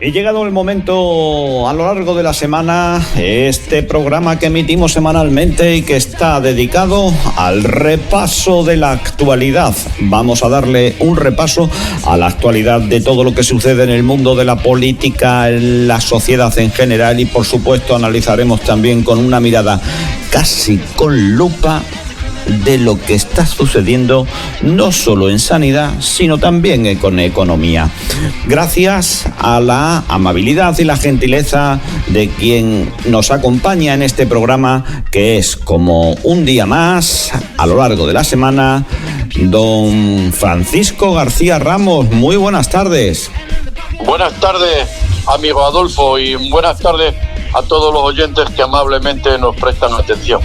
Y llegado el momento, a lo largo de la semana, este programa que emitimos semanalmente y que está dedicado al repaso de la actualidad. Vamos a darle un repaso a la actualidad de todo lo que sucede en el mundo de la política, en la sociedad en general, y por supuesto analizaremos también con una mirada casi con lupa de lo que está sucediendo no solo en sanidad, sino también con economía. Gracias a la amabilidad y la gentileza de quien nos acompaña en este programa, que es como un día más a lo largo de la semana, don Francisco García Ramos. Muy buenas tardes. Buenas tardes, amigo Adolfo, y buenas tardes a todos los oyentes que amablemente nos prestan atención.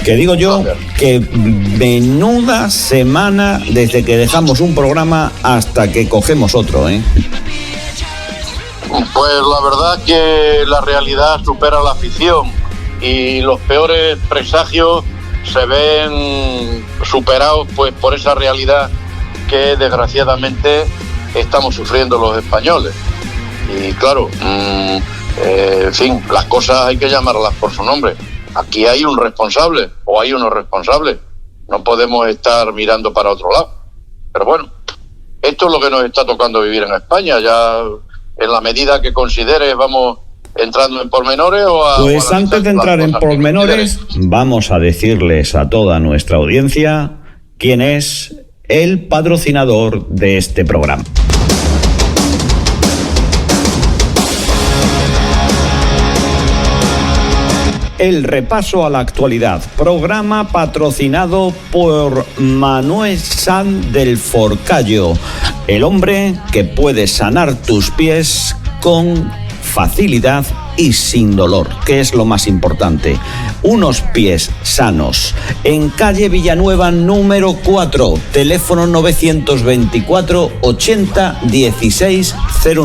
Que digo yo que menuda semana desde que dejamos un programa hasta que cogemos otro, ¿eh? Pues la verdad que la realidad supera la ficción y los peores presagios se ven superados pues por esa realidad que desgraciadamente estamos sufriendo los españoles. Y claro, en fin, las cosas hay que llamarlas por su nombre. Aquí hay un responsable, o hay unos responsables. No podemos estar mirando para otro lado. Pero bueno, esto es lo que nos está tocando vivir en España. Ya en la medida que consideres vamos entrando en pormenores Pues antes de entrar en pormenores, vamos a decirles a toda nuestra audiencia quién es el patrocinador de este programa. El repaso a la actualidad, programa patrocinado por Manuel Sanz del Forcallo, el hombre que puede sanar tus pies con facilidad y sin dolor, que es lo más importante. Unos pies sanos. En calle Villanueva número 4, teléfono 924 80 16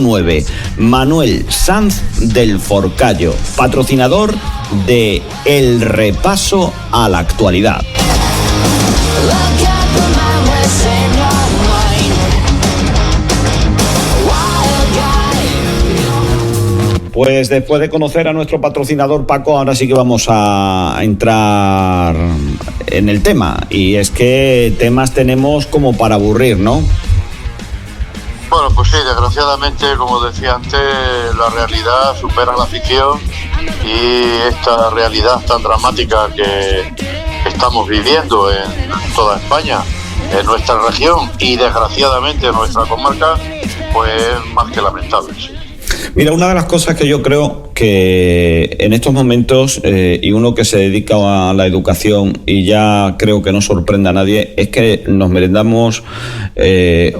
09. Manuel Sanz del Forcallo, patrocinador de El Repaso a la Actualidad. Pues después de conocer a nuestro patrocinador Paco, ahora sí que vamos a entrar en el tema. Y es que temas tenemos como para aburrir, ¿no? Bueno, pues sí, desgraciadamente, como decía antes, la realidad supera la ficción, y esta realidad tan dramática que estamos viviendo en toda España, en nuestra región y desgraciadamente en nuestra comarca, pues es más que lamentable, sí. Mira, una de las cosas que yo creo que en estos momentos, y uno que se dedica a la educación, y ya creo que no sorprende a nadie, es que nos merendamos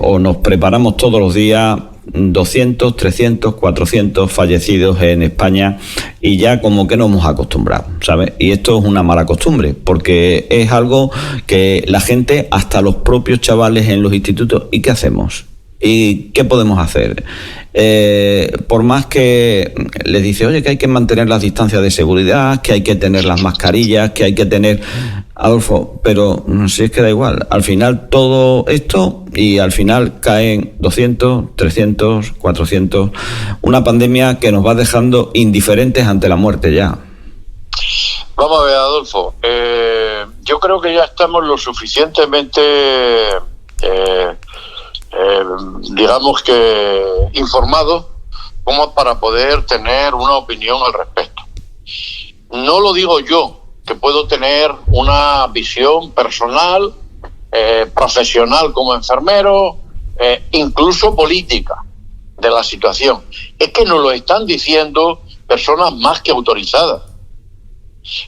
o nos preparamos todos los días 200, 300, 400 fallecidos en España, y ya como que nos hemos acostumbrado, ¿sabes? Y esto es una mala costumbre, porque es algo que la gente, hasta los propios chavales en los institutos, ¿y qué hacemos? ¿Y qué podemos hacer? Por más que les dice, oye, que hay que mantener las distancias de seguridad, que hay que tener las mascarillas, que hay que tener... Adolfo, pero si es que da igual, al final todo esto, y al final caen 200, 300, 400, una pandemia que nos va dejando indiferentes ante la muerte ya. Vamos a ver, Adolfo, yo creo que ya estamos lo suficientemente... digamos que informados como para poder tener una opinión al respecto. No lo digo yo, que puedo tener una visión personal, profesional como enfermero, incluso política de la situación. Es que nos lo están diciendo personas más que autorizadas.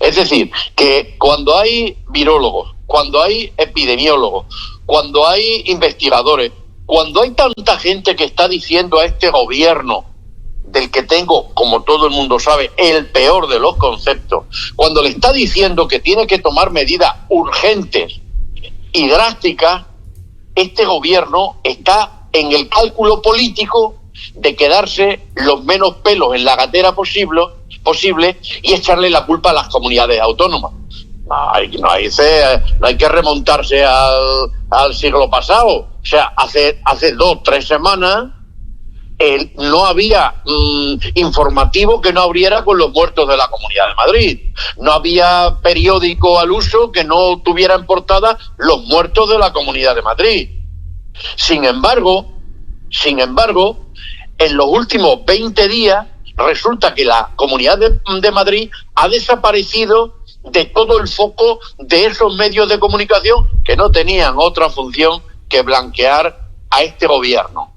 Es decir, que cuando hay virólogos, cuando hay epidemiólogos, cuando hay investigadores, cuando hay tanta gente que está diciendo a este gobierno, del que tengo, como todo el mundo sabe, el peor de los conceptos, cuando le está diciendo que tiene que tomar medidas urgentes y drásticas, este gobierno está en el cálculo político de quedarse los menos pelos en la gatera posible y echarle la culpa a las comunidades autónomas. No hay que remontarse al siglo pasado. O sea, hace 2-3 semanas no había informativo que no abriera con los muertos de la Comunidad de Madrid. No había periódico al uso que no tuviera en portada los muertos de la Comunidad de Madrid. Sin embargo, en los últimos 20 días resulta que la Comunidad de Madrid ha desaparecido de todo el foco de esos medios de comunicación que no tenían otra función que blanquear a este gobierno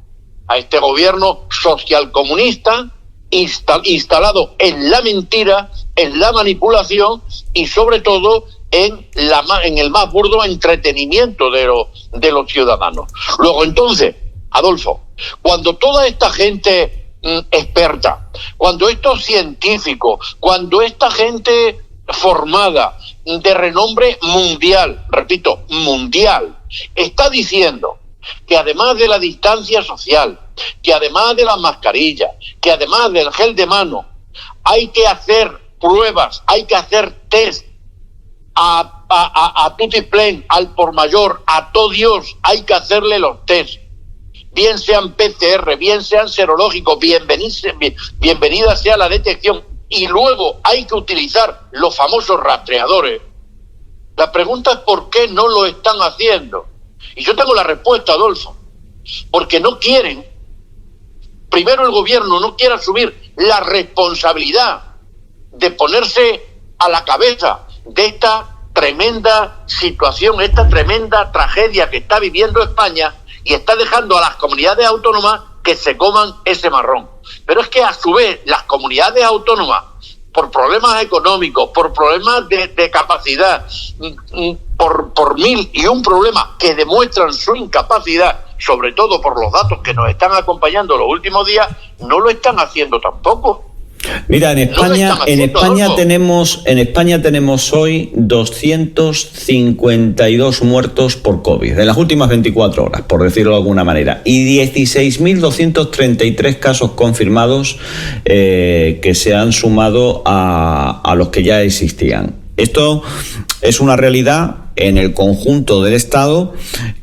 socialcomunista instalado en la mentira, en la manipulación y sobre todo en el más burdo entretenimiento de los ciudadanos. Luego entonces, Adolfo, cuando toda esta gente experta, cuando estos científicos, cuando esta gente formada de renombre mundial, repito, mundial, está diciendo que además de la distancia social, que además de las mascarillas, que además del gel de mano, hay que hacer pruebas, hay que hacer test a tutiplén, al por mayor, a todo Dios, hay que hacerle los test, bien sean PCR, bien sean serológicos, bienvenida sea la detección, y luego hay que utilizar los famosos rastreadores. La pregunta es ¿por qué no lo están haciendo? Y yo tengo la respuesta, Adolfo, porque no quieren. Primero, el gobierno no quiere asumir la responsabilidad de ponerse a la cabeza de esta tremenda situación, esta tremenda tragedia que está viviendo España y está dejando a las comunidades autónomas que se coman ese marrón. Pero es que a su vez las comunidades autónomas, por problemas económicos, por problemas de capacidad, por mil y un problemas que demuestran su incapacidad, sobre todo por los datos que nos están acompañando los últimos días, no lo están haciendo tampoco. Mira, en España tenemos hoy 252 muertos por COVID, en las últimas 24 horas, por decirlo de alguna manera, y 16.233 casos confirmados que se han sumado a los que ya existían. Esto es una realidad en el conjunto del Estado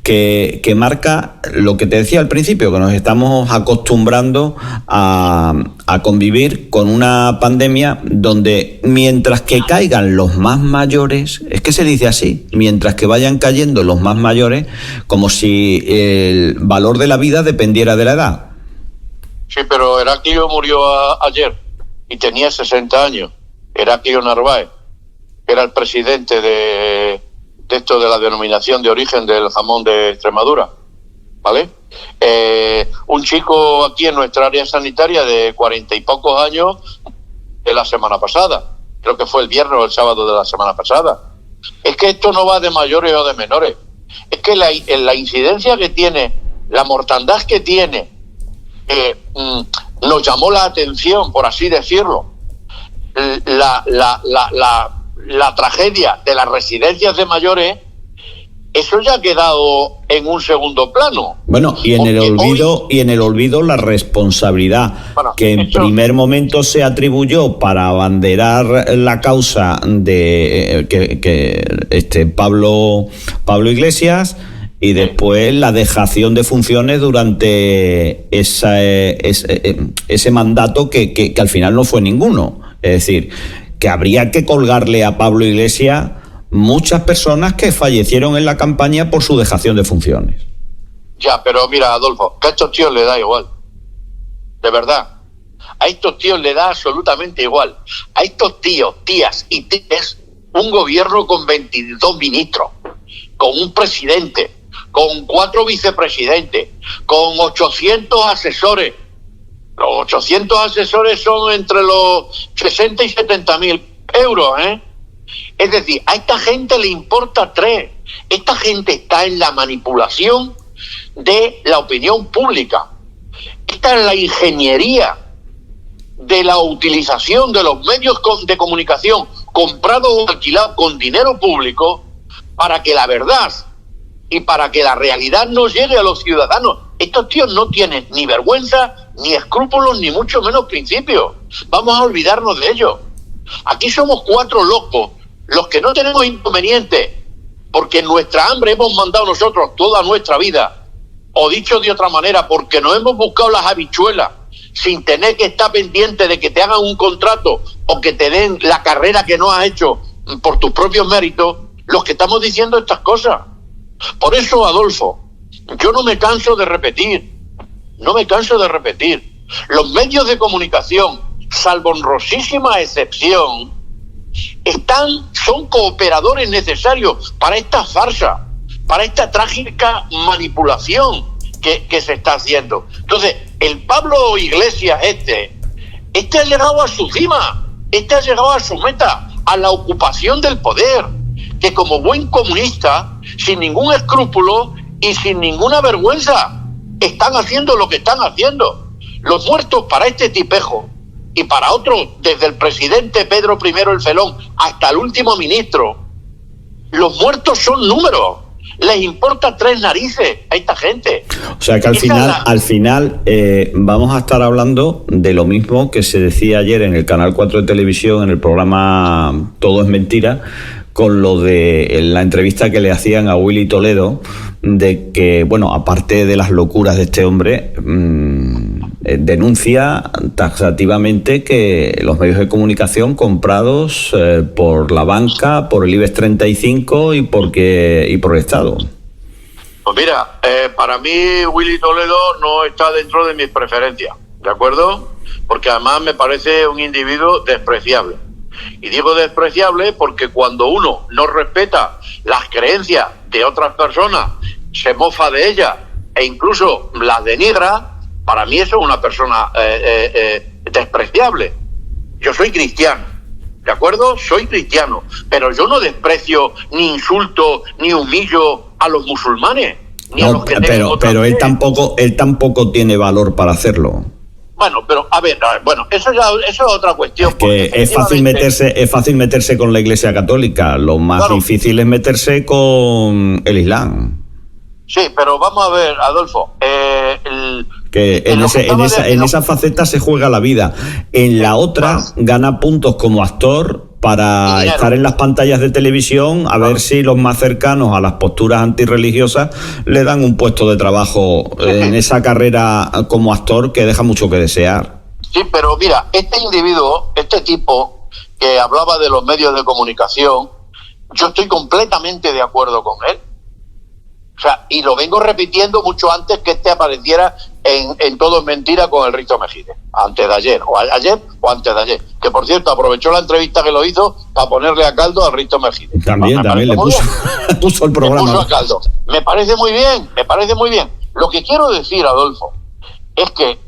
que marca lo que te decía al principio, que nos estamos acostumbrando a convivir con una pandemia donde mientras que caigan los más mayores, es que se dice así, mientras que vayan cayendo los más mayores, como si el valor de la vida dependiera de la edad. Sí, pero Heraclio murió ayer y tenía 60 años. Heraclio Narváez, que era el presidente de esto de la denominación de origen del jamón de Extremadura, ¿vale? Un chico aquí en nuestra área sanitaria de 40 y pocos años de la semana pasada, creo que fue el viernes o el sábado de la semana pasada. Es que esto no va de mayores o de menores, es que la incidencia que tiene, la mortandad que tiene, nos llamó la atención, por así decirlo, la tragedia de las residencias de mayores. Eso ya ha quedado en un segundo plano. Bueno, y en el olvido la responsabilidad que en primer momento se atribuyó para abanderar la causa de que Pablo Iglesias, y después la dejación de funciones durante ese mandato que al final no fue ninguno. Es decir, que habría que colgarle a Pablo Iglesias muchas personas que fallecieron en la campaña por su dejación de funciones. Ya, pero mira, Adolfo, que a estos tíos les da igual. De verdad. A estos tíos les da absolutamente igual. A estos tíos, tías y tías, un gobierno con 22 ministros, con un presidente, con 4 vicepresidentes, con 800 asesores. Los 800 asesores son entre los 60 y 70 mil euros, ¿eh? Es decir, a esta gente le importa 3. Esta gente está en la manipulación de la opinión pública. Esta es la ingeniería de la utilización de los medios de comunicación comprados o alquilados con dinero público para que la verdad y para que la realidad no llegue a los ciudadanos. Estos tíos no tienen ni vergüenza, ni escrúpulos, ni mucho menos principios. Vamos a olvidarnos de ellos. Aquí somos 4 locos, los que no tenemos inconveniente, porque en nuestra hambre hemos mandado nosotros toda nuestra vida O dicho de otra manera, porque no hemos buscado las habichuelas sin tener que estar pendiente de que te hagan un contrato o que te den la carrera que no has hecho por tus propios méritos, los que estamos diciendo estas cosas. Por eso, Adolfo, yo no me canso de repetir. Los medios de comunicación, salvo honrosísima excepción, son cooperadores necesarios para esta farsa, para esta trágica manipulación que se está haciendo. Entonces, el Pablo Iglesias este ha llegado a su cima, ha llegado a su meta, a la ocupación del poder, que como buen comunista, sin ningún escrúpulo y sin ninguna vergüenza, están haciendo lo que están haciendo. Los muertos para este tipejo y para otros, desde el presidente Pedro I el Felón hasta el último ministro, los muertos son números. Les importa tres narices a esta gente. O sea que al final vamos a estar hablando de lo mismo que se decía ayer en el Canal 4 de televisión, en el programa Todo es Mentira, con lo de la entrevista que le hacían a Willy Toledo, de que, bueno, aparte de las locuras de este hombre, denuncia taxativamente que los medios de comunicación comprados por la banca, por el IBEX 35 y por el Estado. Pues mira, para mí Willy Toledo no está dentro de mis preferencias, ¿de acuerdo? Porque además me parece un individuo despreciable. Y digo despreciable porque cuando uno no respeta las creencias de otras personas, se mofa de ellas e incluso las denigra, para mí eso es una persona despreciable. Yo soy cristiano, ¿de acuerdo? Soy cristiano, pero yo no desprecio, ni insulto, ni humillo a los musulmanes, ni a los que tengan otra pero fe. él tampoco tiene valor para hacerlo. Bueno, pero a ver, eso es otra cuestión. Es que es fácil meterse con la Iglesia Católica, lo más difícil es meterse con el Islam. Sí, pero vamos a ver, Adolfo, que en esa faceta se juega la vida. En la otra gana puntos como actor para estar en las pantallas de televisión, a ver si los más cercanos a las posturas antirreligiosas le dan un puesto de trabajo en esa carrera como actor que deja mucho que desear. Sí, pero mira, este individuo, este tipo que hablaba de los medios de comunicación, yo estoy completamente de acuerdo con él. O sea, y lo vengo repitiendo mucho antes que apareciera en Todo es Mentira con el Risto Mejide, antes de ayer o antes de ayer, que por cierto aprovechó la entrevista que lo hizo para ponerle a caldo al Risto Mejide. También le puso el programa. Le puso a caldo. Me parece muy bien. Lo que quiero decir, Adolfo, es que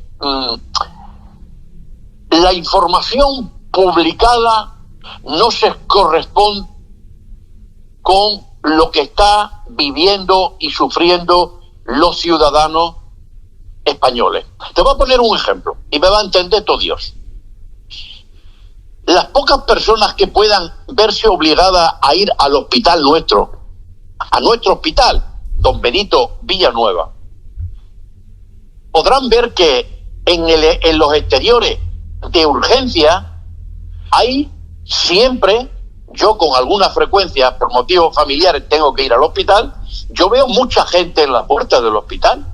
la información publicada no se corresponde con lo que está viviendo y sufriendo los ciudadanos españoles. Te voy a poner un ejemplo y me va a entender todo Dios. Las pocas personas que puedan verse obligadas a ir al hospital a nuestro hospital, Don Benito Villanueva, podrán ver que en los exteriores de urgencia hay siempre, yo con alguna frecuencia, por motivos familiares, tengo que ir al hospital, yo veo mucha gente en la puerta del hospital.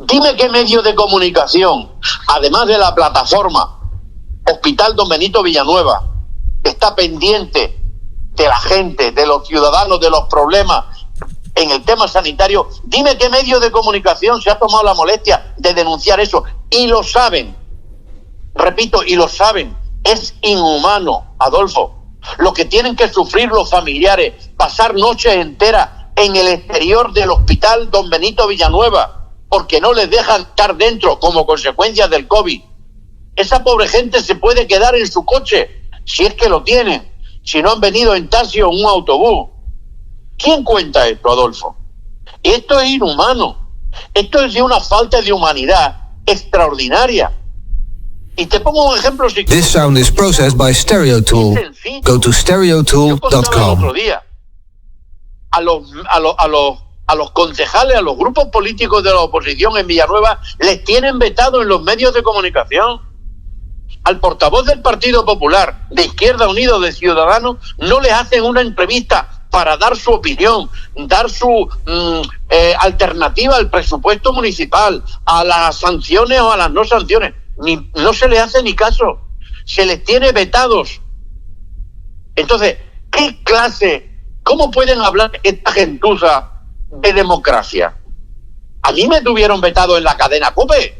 Dime qué medio de comunicación, además de la plataforma Hospital Don Benito Villanueva, está pendiente de la gente, de los ciudadanos, de los problemas en el tema sanitario. Dime qué medio de comunicación se ha tomado la molestia de denunciar eso. Y lo saben, repito, y lo saben. Es inhumano, Adolfo, lo que tienen que sufrir los familiares, pasar noches enteras en el exterior del Hospital Don Benito Villanueva, porque no les dejan estar dentro como consecuencia del COVID. Esa pobre gente se puede quedar en su coche, si es que lo tienen, si no han venido en taxi o en un autobús. ¿Quién cuenta esto, Adolfo? Esto es inhumano. Esto es de una falta de humanidad extraordinaria. Y te pongo un ejemplo. This sound is processed by StereoTool. Go to stereotool.com. A los concejales, a los grupos políticos de la oposición en Villanueva, les tienen vetado en los medios de comunicación. Al portavoz del Partido Popular, de Izquierda Unida, de Ciudadanos, no les hacen una entrevista para dar su opinión, dar su alternativa al presupuesto municipal, a las sanciones o a las no sanciones. No se les hace ni caso, se les tiene vetados. Entonces, ¿cómo pueden hablar esta gentuza de democracia? A mí me tuvieron vetado en la cadena COPE.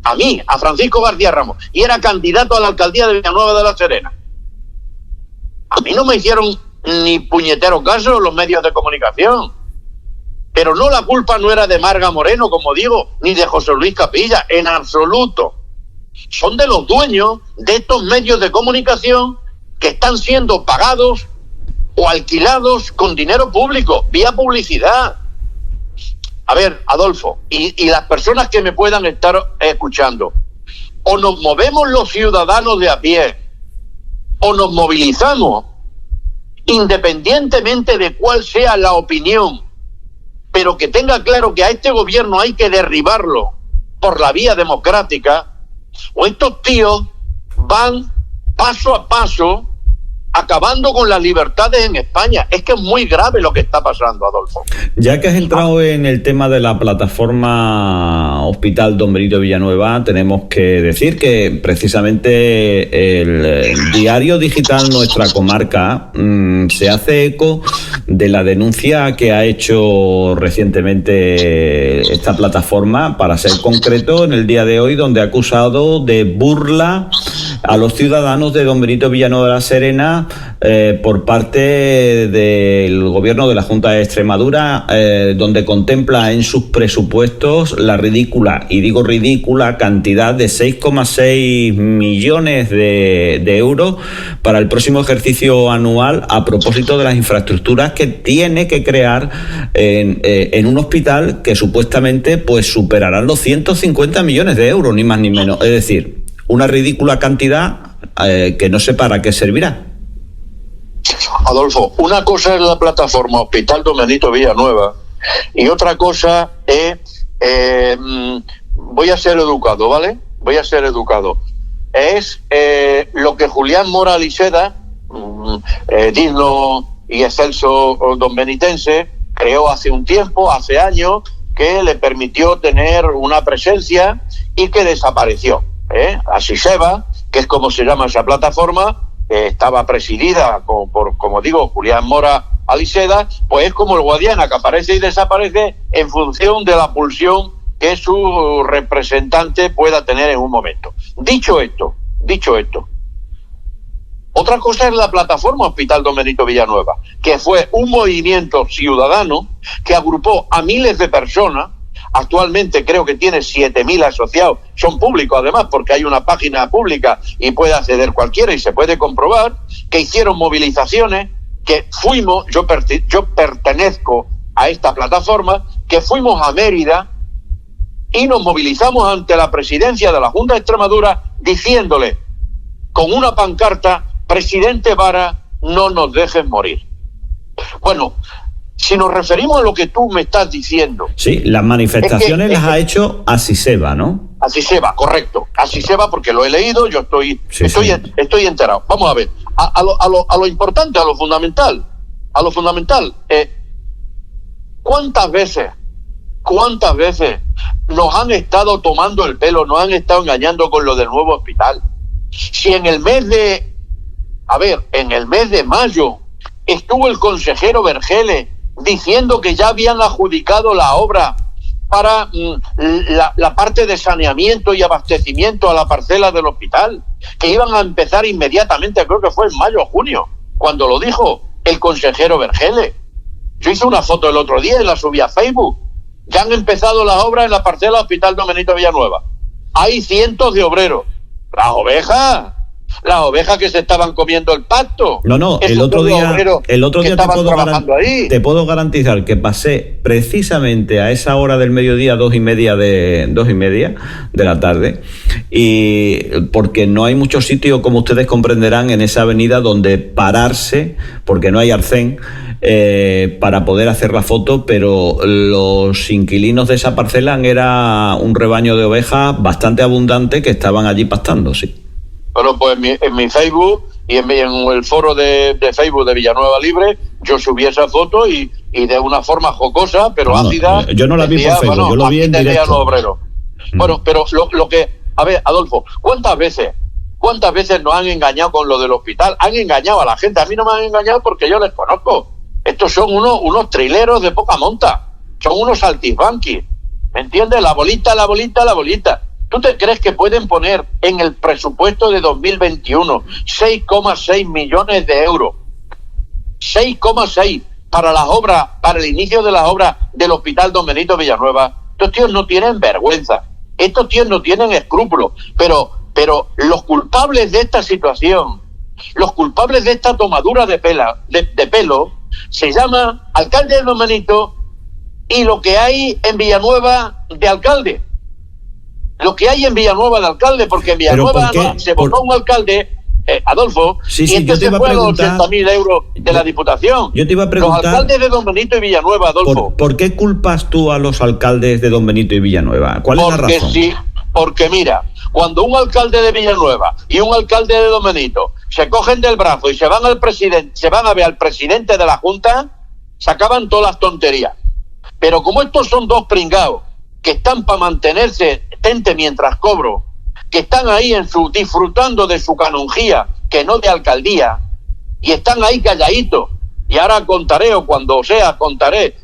A mí, a Francisco García Ramos, y era candidato a la alcaldía de Villanueva de la Serena. A mí no me hicieron ni puñetero caso los medios de comunicación. Pero no, la culpa no era de Marga Moreno, como digo, ni de José Luis Capilla, en absoluto. Son de los dueños de estos medios de comunicación que están siendo pagados o alquilados con dinero público, vía publicidad. A ver, Adolfo, y las personas que me puedan estar escuchando, o nos movemos los ciudadanos de a pie, o nos movilizamos, independientemente de cuál sea la opinión, pero que tenga claro que a este gobierno hay que derribarlo por la vía democrática, o estos tíos van paso a paso acabando con las libertades en España. Es que es muy grave lo que está pasando, Adolfo. Ya que has entrado en el tema de la plataforma Hospital Don Benito Villanueva, tenemos que decir que precisamente el diario digital Nuestra Comarca se hace eco de la denuncia que ha hecho recientemente esta plataforma, para ser concreto, en el día de hoy, donde ha acusado de burla a los ciudadanos de Don Benito Villanueva de la Serena por parte del gobierno de la Junta de Extremadura, donde contempla en sus presupuestos la ridícula, y digo ridícula, cantidad de 6,6 millones de euros para el próximo ejercicio anual, a propósito de las infraestructuras que tiene que crear en un hospital que supuestamente pues superarán los 150 millones de euros, ni más ni menos. Es decir, una ridícula cantidad que no sé para qué servirá. Adolfo, una cosa es la plataforma Hospital Don Benito Villanueva y otra cosa es, voy a ser educado, ¿vale? Voy a ser educado. Es lo que Julián Mora Aliseda, digno y excelso don benitense, creó hace un tiempo, hace años, que le permitió tener una presencia y que desapareció. Así se va, que es como se llama esa plataforma, estaba presidida por, como digo, Julián Mora Aliseda, pues es como el Guadiana, que aparece y desaparece en función de la pulsión que su representante pueda tener en un momento. Dicho esto, otra cosa es la plataforma Hospital Don Benito Villanueva, que fue un movimiento ciudadano que agrupó a miles de personas. Actualmente creo que tiene 7.000 asociados, son públicos además, porque hay una página pública y puede acceder cualquiera y se puede comprobar, que hicieron movilizaciones, que fuimos, yo pertenezco a esta plataforma, que fuimos a Mérida y nos movilizamos ante la presidencia de la Junta de Extremadura diciéndole con una pancarta: presidente Vara, no nos dejes morir. Bueno, si nos referimos a lo que tú me estás diciendo... Sí, las manifestaciones las ha hecho Asiseba, ¿no? Asiseba, correcto. Asiseba, porque lo he leído, yo estoy enterado. Vamos a ver, a lo importante, a lo fundamental. ¿Cuántas veces nos han estado tomando el pelo, nos han estado engañando con lo del nuevo hospital? Si en el mes de mayo estuvo el consejero Vergele diciendo que ya habían adjudicado la obra para la parte de saneamiento y abastecimiento a la parcela del hospital, que iban a empezar inmediatamente, creo que fue en mayo o junio, cuando lo dijo el consejero Vergele. Yo hice una foto el otro día y la subí a Facebook. Ya han empezado las obras en la parcela Hospital Don Benito Villanueva. Hay cientos de obreros. Las ovejas que se estaban comiendo el pasto. No, el otro día te puedo garantizar que pasé precisamente a esa hora del mediodía, 2:30 de la tarde, y porque no hay muchos sitios, como ustedes comprenderán, en esa avenida donde pararse, porque no hay arcén, para poder hacer la foto, pero los inquilinos de esa parcela era un rebaño de ovejas bastante abundante que estaban allí pastando, sí. Bueno, pues en mi Facebook y en el foro de Facebook de Villanueva Libre yo subí esa foto y de una forma jocosa, pero ácida. Yo no la vi por Facebook, yo lo vi en directo. Los obreros. Bueno, pero lo que... A ver, Adolfo, ¿cuántas veces nos han engañado con lo del hospital? Han engañado a la gente. A mí no me han engañado porque yo les conozco. Estos son unos trileros de poca monta. Son unos saltisbanquis. ¿Me entiendes? La bolita. ¿Tú te crees que pueden poner en el presupuesto de 2021 6,6 millones de euros? 6,6 para las obras, para el inicio de las obras del Hospital Don Benito Villanueva. Estos tíos no tienen vergüenza. Estos tíos no tienen escrúpulos. Pero los culpables de esta situación, los culpables de esta tomadura de pelo, se llama alcalde de Don Benito y lo que hay en Villanueva de alcalde. Lo que hay en Villanueva de alcalde, porque en Villanueva se votó un alcalde, Adolfo, y este se fue a los 80.000 euros de la Diputación. Yo te iba a preguntar... Los alcaldes de Don Benito y Villanueva, Adolfo. ¿Por qué culpas tú a los alcaldes de Don Benito y Villanueva? ¿Cuál es la razón? Porque mira, cuando un alcalde de Villanueva y un alcalde de Don Benito se cogen del brazo y se van a ver al presidente de la Junta, se acaban todas las tonterías. Pero como estos son dos pringados que están para mantenerse tente mientras cobro, que están ahí disfrutando de su canonjía, que no de alcaldía, y están ahí calladitos. Y ahora contaré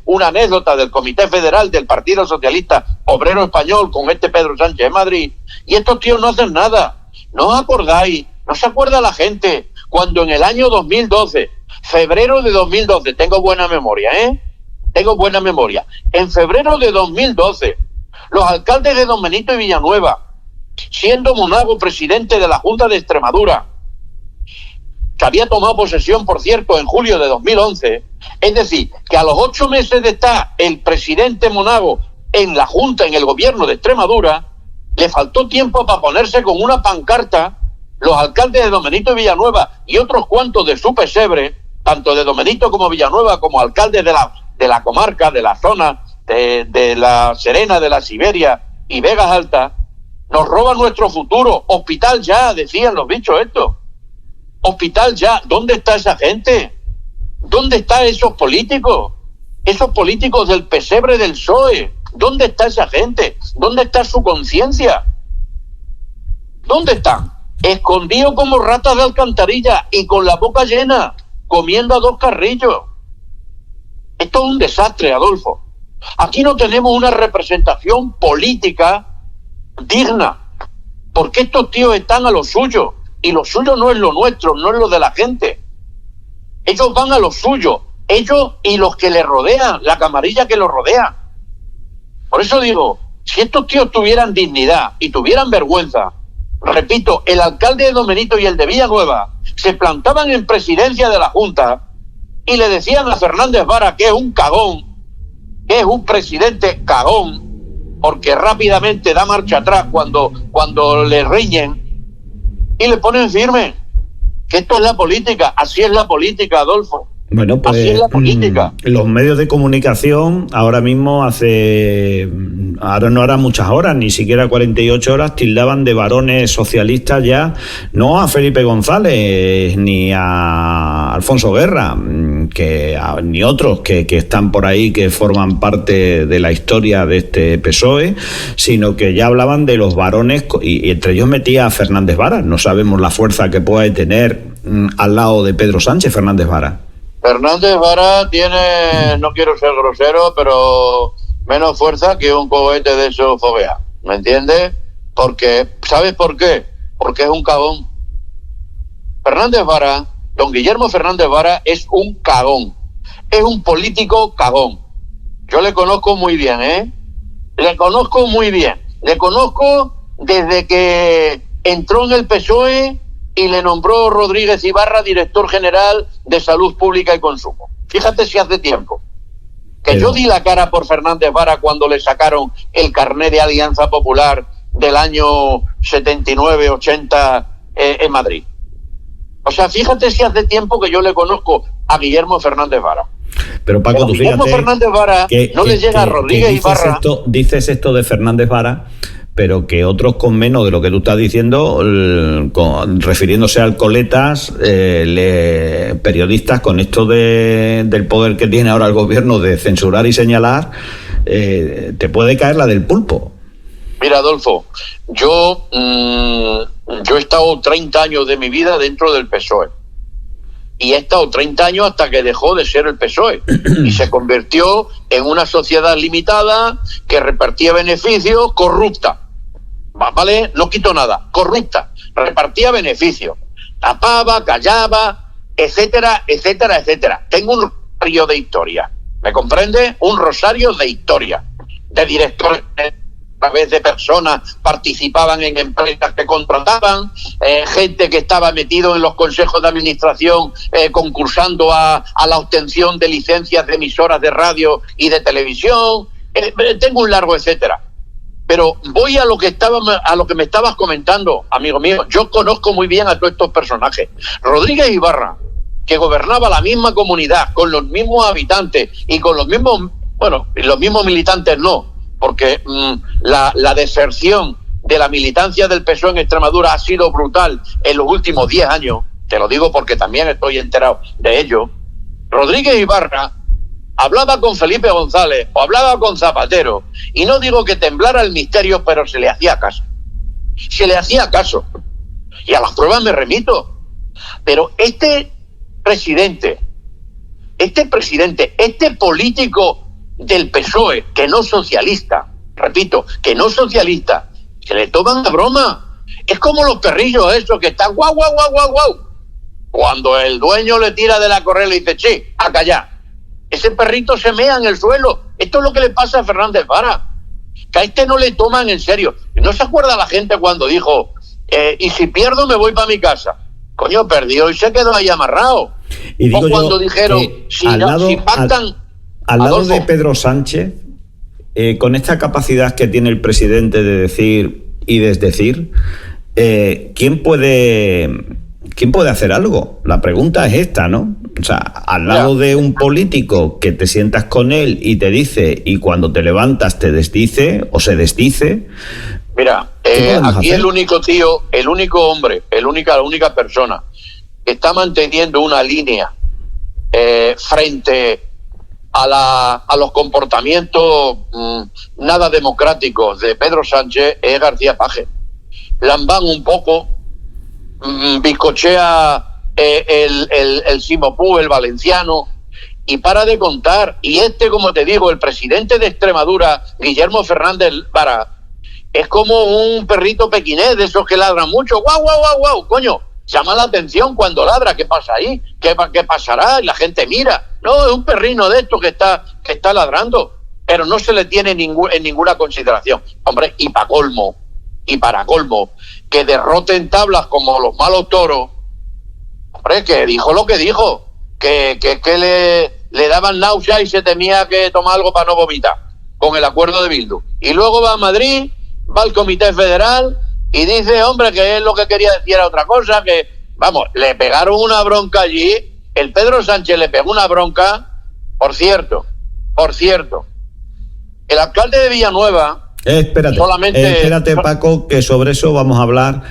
una anécdota del Comité Federal del Partido Socialista Obrero Español con este Pedro Sánchez de Madrid, y estos tíos no hacen nada. ¿No os acordáis? ¿No se acuerda la gente? Cuando en el año 2012, febrero de 2012, tengo buena memoria, en febrero de 2012, los alcaldes de Don Benito y Villanueva, siendo Monago presidente de la Junta de Extremadura, que había tomado posesión, por cierto, en julio de 2011, es decir, que a los 8 meses de estar el presidente Monago en la Junta, en el gobierno de Extremadura, le faltó tiempo para ponerse con una pancarta, los alcaldes de Don Benito y Villanueva y otros cuantos de su pesebre, tanto de Don Benito como Villanueva, como alcaldes de la comarca, de la zona, de la Serena, de la Siberia y Vegas Altas, nos roban nuestro futuro. Hospital ya, decían los bichos estos. Hospital ya. ¿Dónde está esa gente? ¿Dónde están esos políticos? Esos políticos del pesebre del PSOE. ¿Dónde está esa gente? ¿Dónde está su conciencia? ¿Dónde están? Escondidos como ratas de alcantarilla y con la boca llena, comiendo a 2 carrillos. Esto es un desastre, Adolfo. Aquí no tenemos una representación política digna, porque estos tíos están a lo suyo, y lo suyo no es lo nuestro, no es lo de la gente. Ellos van a lo suyo, ellos y los que les rodean, la camarilla que los rodea. Por eso digo, si estos tíos tuvieran dignidad y tuvieran vergüenza, repito, el alcalde de Don Benito y el de Villanueva se plantaban en presidencia de la Junta y le decían a Fernández Vara que es un cagón, que es un presidente cagón, porque rápidamente da marcha atrás cuando le riñen y le ponen firme. Que esto es la política, así es la política, Adolfo. Bueno, pues así es la política. Los medios de comunicación ahora mismo ahora no hará muchas horas, ni siquiera 48 horas, tildaban de varones socialistas ya, no a Felipe González ni a Alfonso Guerra, ni otros que están por ahí, que forman parte de la historia de este PSOE, sino que ya hablaban de los varones, y entre ellos metía a Fernández Vara. No sabemos la fuerza que puede tener al lado de Pedro Sánchez Fernández Vara. Fernández Vara tiene, no quiero ser grosero, pero menos fuerza que un cohete de esos foguea, ¿me entiendes? Porque, ¿sabes por qué? Porque es un cagón. Fernández Vara, don Guillermo Fernández Vara, es un cagón, es un político cagón. Yo le conozco muy bien, le conozco muy bien, le conozco desde que entró en el PSOE y le nombró Rodríguez Ibarra director general de Salud Pública y Consumo. Fíjate si hace tiempo. Yo di la cara por Fernández Vara cuando le sacaron el carné de Alianza Popular del año 79-80 en Madrid. O sea, fíjate si hace tiempo que yo le conozco a Guillermo Fernández Vara. Pero Paco, tú Guillermo fíjate Fernández Vara no le llega a Rodríguez Ibarra. Dices esto de Fernández Vara, pero que otros con menos de lo que tú estás diciendo, refiriéndose a alcoletas, periodistas, con esto del poder que tiene ahora el gobierno de censurar y señalar, te puede caer la del pulpo. Mira, Adolfo, yo he estado 30 años de mi vida dentro del PSOE. Y he estado 30 años hasta que dejó de ser el PSOE y se convirtió en una sociedad limitada que repartía beneficios, corrupta. ¿Vale? No quito nada, corrupta. Repartía beneficios. Tapaba, callaba, etcétera, etcétera, etcétera. Tengo un rosario de historia. ¿Me comprende? Un rosario de historia. De directores, a través de personas, participaban en empresas que contrataban, gente que estaba metido en los consejos de administración concursando a la obtención de licencias de emisoras de radio y de televisión. Tengo un largo etcétera. Pero voy a lo que me estabas comentando, amigo mío. Yo conozco muy bien a todos estos personajes. Rodríguez Ibarra, que gobernaba la misma comunidad, con los mismos habitantes y con los mismos militantes no, porque la deserción de la militancia del PSOE en Extremadura ha sido brutal en los últimos 10 años, te lo digo porque también estoy enterado de ello. Rodríguez Ibarra hablaba con Felipe González o hablaba con Zapatero, y no digo que temblara el misterio, pero se le hacía caso. Se le hacía caso. Y a las pruebas me remito. Pero este presidente, este político del PSOE, que no socialista, repito, que no socialista, se le toman la broma. Es como los perrillos esos que están guau, guau, guau, guau, guau. Cuando el dueño le tira de la correa y le dice, che, a callar. Ese perrito se mea en el suelo. Esto es lo que le pasa a Fernández Vara. Que a este no le toman en serio. ¿No se acuerda la gente cuando dijo, y si pierdo me voy para mi casa? Coño, perdió y se quedó ahí amarrado. Y digo o cuando dijeron, si pactan... Al lado de Pedro Sánchez, con esta capacidad que tiene el presidente de decir y desdecir, ¿quién puede hacer algo? La pregunta es esta, ¿no? O sea, al lado de un político que te sientas con él y te dice, y cuando te levantas te desdice o se desdice. Mira, aquí el único hombre, la única persona que está manteniendo una línea frente a los comportamientos nada democráticos de Pedro Sánchez es García Paje. Lambán un poco, bizcochea el Simopú, el valenciano, y para de contar. Y como te digo, el presidente de Extremadura, Guillermo Fernández Vara, es como un perrito pequinés de esos que ladran mucho. ¡Guau, guau, guau, guau! Coño, llama la atención cuando ladra. ¿Qué pasa ahí? ¿Qué pasará? Y la gente mira. No, es un perrino de estos que está ladrando, pero no se le tiene en ninguna consideración. Hombre, y para colmo, que derroten tablas como los malos toros. Hombre, que dijo lo que dijo, que le daban náusea y se temía que tomara algo para no vomitar, con el acuerdo de Bildu. Y luego va a Madrid, va al Comité Federal y dice, hombre, que él lo que quería decir era otra cosa, que, vamos, le pegaron una bronca allí, el Pedro Sánchez le pegó una bronca, por cierto, el alcalde de Villanueva... Espérate, Paco, que sobre eso vamos a hablar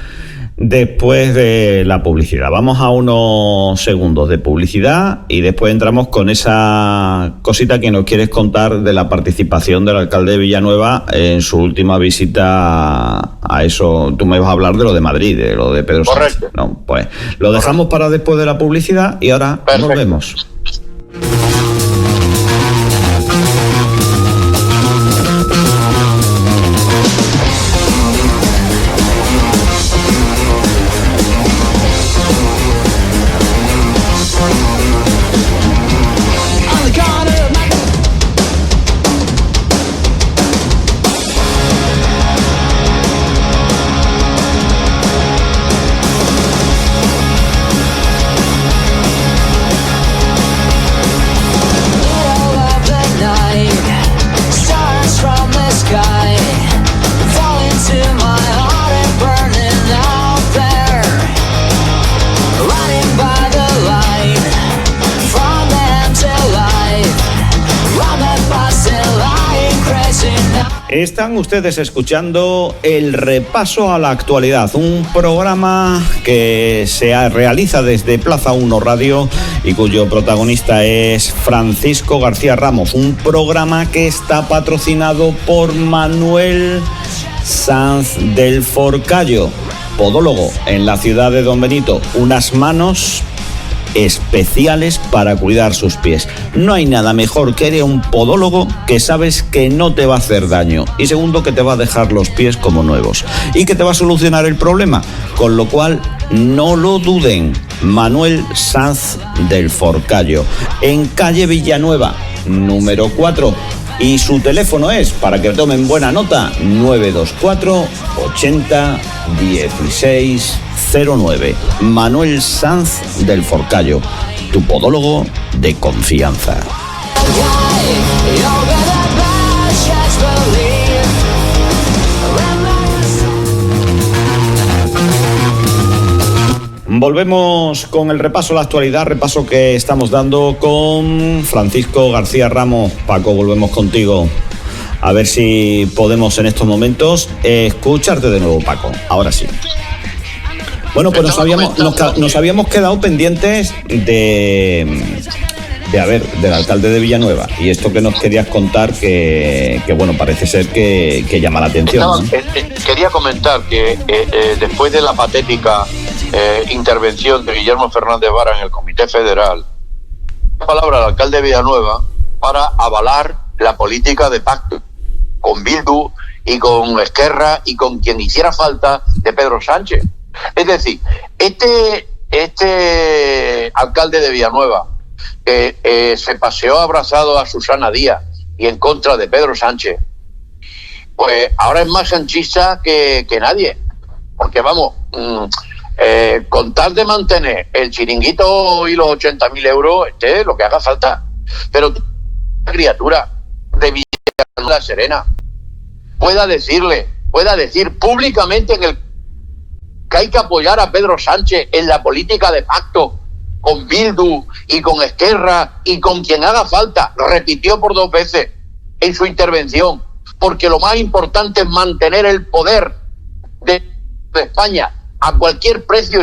después de la publicidad. Vamos a unos segundos de publicidad y después entramos con esa cosita que nos quieres contar de la participación del alcalde de Villanueva en su última visita a eso. Tú me vas a hablar de lo de Madrid, de lo de Pedro Sánchez. No, pues lo dejamos para después de la publicidad y ahora nos vemos. Están ustedes escuchando el repaso a la actualidad, un programa que se realiza desde Plaza 1 Radio y cuyo protagonista es Francisco García Ramos, un programa que está patrocinado por Manuel Sanz del Forcallo, podólogo en la ciudad de Don Benito, unas manos especiales para cuidar sus pies. No hay nada mejor que un podólogo que sabes que no te va a hacer daño y segundo que te va a dejar los pies como nuevos y que te va a solucionar el problema, con lo cual no lo duden. Manuel Sanz del Forcallo, en calle Villanueva número 4, y su teléfono es, para que tomen buena nota, 924 80 16 09. Manuel Sanz del Forcallo, tu podólogo de confianza. Volvemos con el repaso a la actualidad, repaso que estamos dando con Francisco García Ramos. Paco, volvemos contigo. A ver si podemos en estos momentos escucharte de nuevo, Paco. Ahora sí. Bueno, pues nos habíamos quedado pendientes del alcalde de Villanueva y esto que nos querías contar que bueno, parece ser que llama la atención, ¿no? Quería comentar que después de la patética intervención de Guillermo Fernández Vara en el Comité Federal, palabra al alcalde de Villanueva para avalar la política de pacto con Bildu y con Esquerra y con quien hiciera falta de Pedro Sánchez. Es decir, este alcalde de Villanueva que se paseó abrazado a Susana Díaz y en contra de Pedro Sánchez, pues ahora es más sanchista que nadie, porque vamos, con tal de mantener el chiringuito y los 80.000 euros, lo que haga falta, pero la criatura de Villanueva Serena pueda decir públicamente que hay que apoyar a Pedro Sánchez en la política de pacto con Bildu y con Esquerra y con quien haga falta. Lo repitió por 2 veces en su intervención, porque lo más importante es mantener el poder de España a cualquier precio.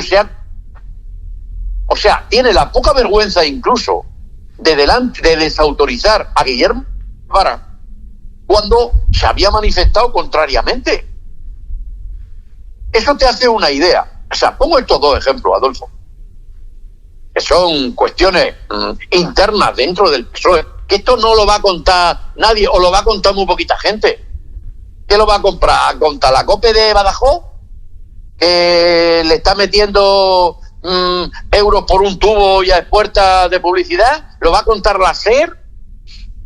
O sea, tiene la poca vergüenza incluso de desautorizar a Guillermo Vara cuando se había manifestado contrariamente. Eso te hace una idea. O sea, pongo estos 2 ejemplos, Adolfo, que son cuestiones internas dentro del PSOE, que esto no lo va a contar nadie, o lo va a contar muy poquita gente. ¿Qué lo va a comprar? ¿Contra la COPE de Badajoz? ¿Que le está metiendo euros por un tubo y a puertas de publicidad? ¿Lo va a contar la SER?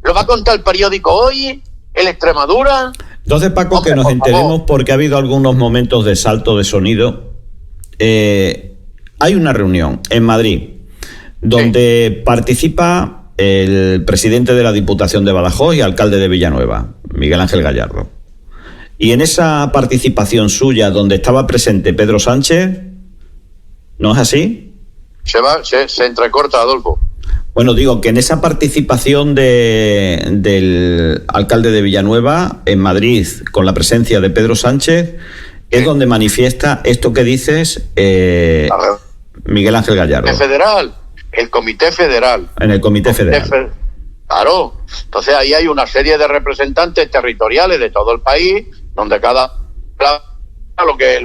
¿Lo va a contar el periódico Hoy? ¿El Extremadura? Entonces, Paco, hombre, que nos enteremos, porque ha habido algunos momentos de salto de sonido. Hay una reunión en Madrid donde participa el presidente de la Diputación de Badajoz y alcalde de Villanueva, Miguel Ángel Gallardo. Y en esa participación suya, donde estaba presente Pedro Sánchez, ¿no es así? Se entrecorta, Adolfo. Bueno, digo que en esa participación del alcalde de Villanueva en Madrid, con la presencia de Pedro Sánchez, es donde manifiesta esto que dices Miguel Ángel Gallardo. El Comité Federal. En el Comité Federal. Claro. Entonces ahí hay una serie de representantes territoriales de todo el país, donde cada lo que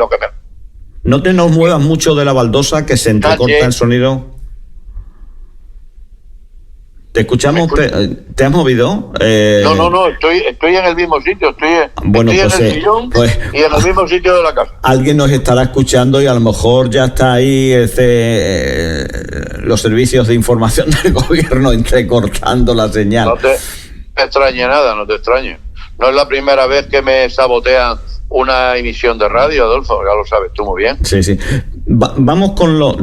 no te nos muevas mucho de la baldosa, que se entrecorta el sonido. ¿Te escuchamos? ¿Te has movido? No, estoy en el mismo sitio, estoy en el sillón y en el mismo sitio de la casa. Alguien nos estará escuchando y a lo mejor ya está ahí los servicios de información del gobierno entrecortando la señal. No te extrañe nada, no te extrañe. No es la primera vez que me sabotean una emisión de radio, Adolfo, ya lo sabes tú muy bien. Sí. Vamos con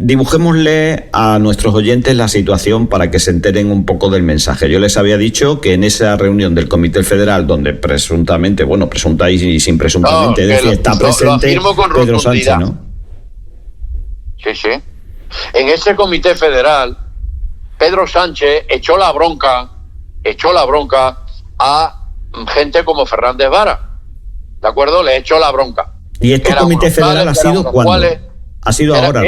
dibujémosle a nuestros oyentes la situación para que se enteren un poco del mensaje. Yo les había dicho que en esa reunión del Comité Federal, donde presuntamente, presunta y sin presuntamente, es decir, está presente Pedro Sánchez, ¿no? Sí. En ese Comité Federal, Pedro Sánchez echó la bronca a gente como Fernández Vara, ¿de acuerdo? Le echó la bronca. ¿Y este comité federal ha sido cuándo? ¿Ha sido ahora?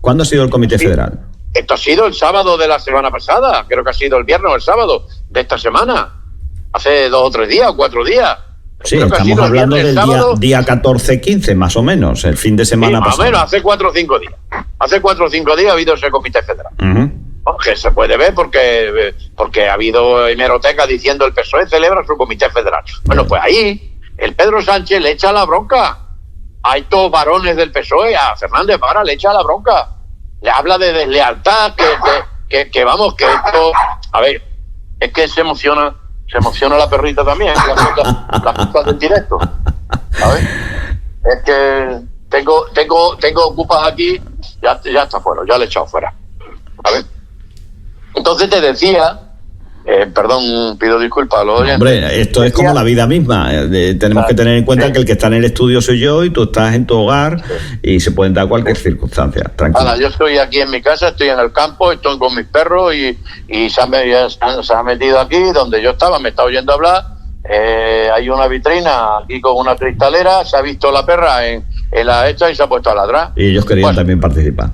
¿Cuándo ha sido el comité federal? Esto ha sido el sábado de la semana pasada, creo que ha sido el viernes o el sábado de esta semana, hace 2 o 3 días o 4 días. Sí, estamos hablando del día 14-15, más o menos, el fin de semana pasado. Más o menos, hace 4 o 5 días. Hace 4 o 5 días ha habido ese comité federal. Que se puede ver porque ha habido hemeroteca diciendo el PSOE celebra su comité federal. Bueno, pues ahí el Pedro Sánchez le echa la bronca a estos varones del PSOE, a Fernández Vara le echa la bronca. Le habla de deslealtad, que vamos, que esto... A ver, es que se emociona la perrita también, las cosas del directo. ¿Sabes? Es que tengo ocupas aquí, ya está fuera, ya le he echado fuera. ¿Sabes? Entonces te decía, perdón, pido disculpas. Hombre, esto es como la vida misma. Tenemos que tener en cuenta que el que está en el estudio soy yo y tú estás en tu hogar y se pueden dar cualquier circunstancia. Tranquilo. Yo estoy aquí en mi casa, estoy en el campo, estoy con mis perros y se ha metido aquí donde yo estaba, me está oyendo hablar. Hay una vitrina aquí con una cristalera, se ha visto la perra en la hecha y se ha puesto a ladrar. Y ellos querían también participar.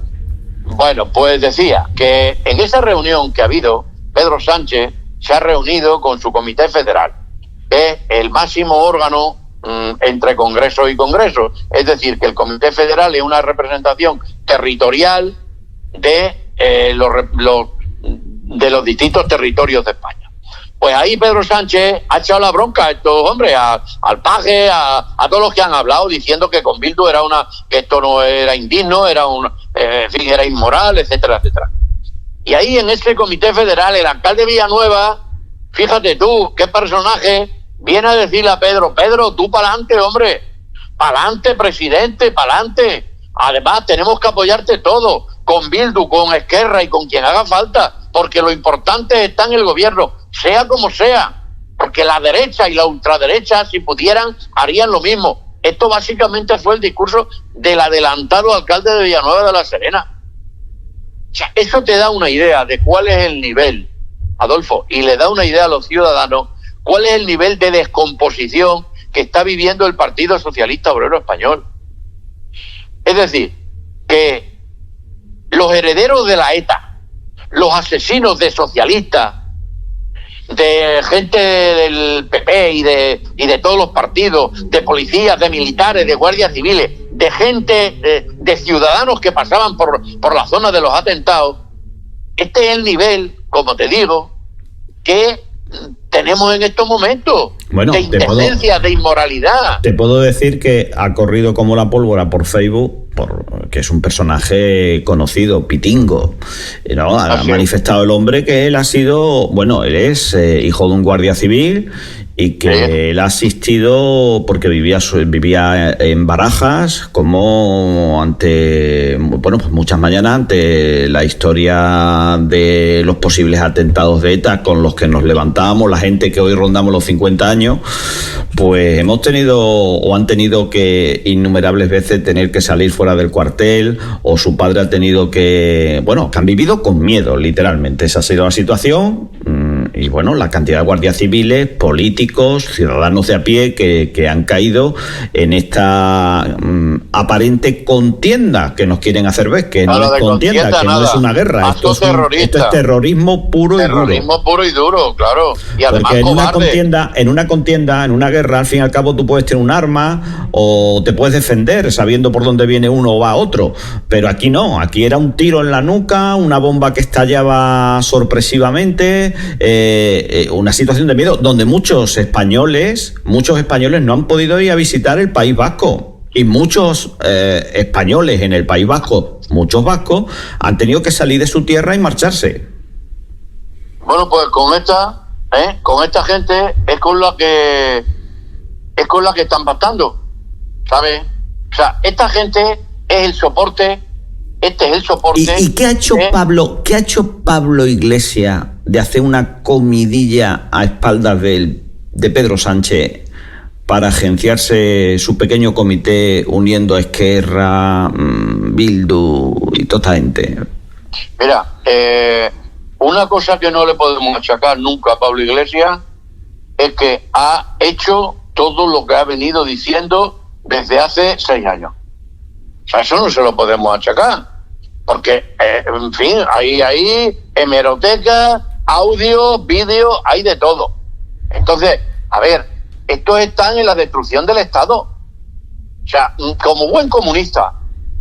Bueno, pues decía que en esa reunión que ha habido, Pedro Sánchez se ha reunido con su comité federal, que es el máximo órgano entre Congreso y Congreso. Es decir, que el comité federal es una representación territorial de los distintos territorios de España. Pues ahí Pedro Sánchez ha echado la bronca a estos hombres, al Paje, a todos los que han hablado, diciendo que con Bildu que esto no era indigno, era inmoral, etcétera, etcétera. Y ahí en ese comité federal, el alcalde de Villanueva, fíjate tú, qué personaje, viene a decirle a Pedro, tú pa'lante, hombre, pa'lante, presidente, pa'lante. Además, tenemos que apoyarte todo, con Bildu, con Esquerra y con quien haga falta, porque lo importante está en el gobierno, sea como sea, porque la derecha y la ultraderecha, si pudieran, harían lo mismo. Esto básicamente fue el discurso del adelantado alcalde de Villanueva de la Serena. O sea, eso te da una idea de cuál es el nivel, Adolfo, y le da una idea a los ciudadanos cuál es el nivel de descomposición que está viviendo el Partido Socialista Obrero Español. Es decir, que los herederos de la ETA, los asesinos de socialistas, de gente del PP y de todos los partidos, de policías, de militares, de guardias civiles, de gente, de ciudadanos que pasaban por la zona de los atentados, este es el nivel, como te digo, que tenemos en estos momentos, de indecencia, de inmoralidad. Te puedo decir que ha corrido como la pólvora por Facebook, que es un personaje conocido, Pitingo, ¿no? Ha manifestado el hombre que él ha sido, él es hijo de un guardia civil y que él ha asistido porque vivía en Barajas, como pues muchas mañanas ante la historia de los posibles atentados de ETA con los que nos levantábamos, la gente que hoy rondamos los 50 años, pues han tenido que innumerables veces tener que salir fuera del cuartel, o su padre ha tenido que han vivido con miedo, literalmente. Esa ha sido la situación. Y la cantidad de guardias civiles, políticos, ciudadanos de a pie que han caído en esta aparente contienda que nos quieren hacer ver, que no es contienda, que no es una guerra, esto es terrorismo puro y duro. Terrorismo puro y duro, claro. Y además porque en una guerra, al fin y al cabo tú puedes tener un arma o te puedes defender sabiendo por dónde viene uno o va otro, pero aquí no, aquí era un tiro en la nuca, una bomba que estallaba sorpresivamente, una situación de miedo donde muchos españoles no han podido ir a visitar el País Vasco, y muchos españoles en el País Vasco, muchos vascos, han tenido que salir de su tierra y marcharse. Bueno, pues con esta gente es con la que están pactando, ¿sabes? O sea, esta gente es el soporte. Este es el soporte. ¿Y qué ha hecho Pablo Iglesias de hacer una comidilla a espaldas de Pedro Sánchez para agenciarse su pequeño comité uniendo a Esquerra, Bildu y toda esta gente? Mira, una cosa que no le podemos achacar nunca a Pablo Iglesias es que ha hecho todo lo que ha venido diciendo desde hace 6 años. O sea, eso no se lo podemos achacar, porque, en fin, hay hemeroteca, audio, vídeo, hay de todo. Entonces, a ver, estos están en la destrucción del Estado. O sea, como buen comunista,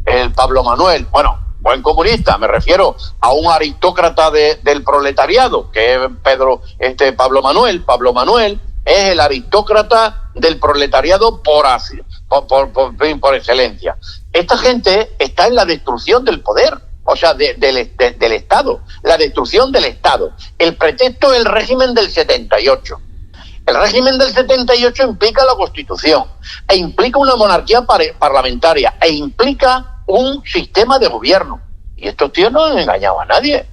el Pablo Manuel, bueno, buen comunista, me refiero a un aristócrata del proletariado, que es Pablo Manuel. Pablo Manuel es el aristócrata del proletariado por excelencia. Esta gente está en la destrucción del poder, o sea, del Estado, la destrucción del Estado. El pretexto es el régimen del 78. El régimen del 78 implica la Constitución, e implica una monarquía parlamentaria, e implica un sistema de gobierno. Y estos tíos no han engañado a nadie.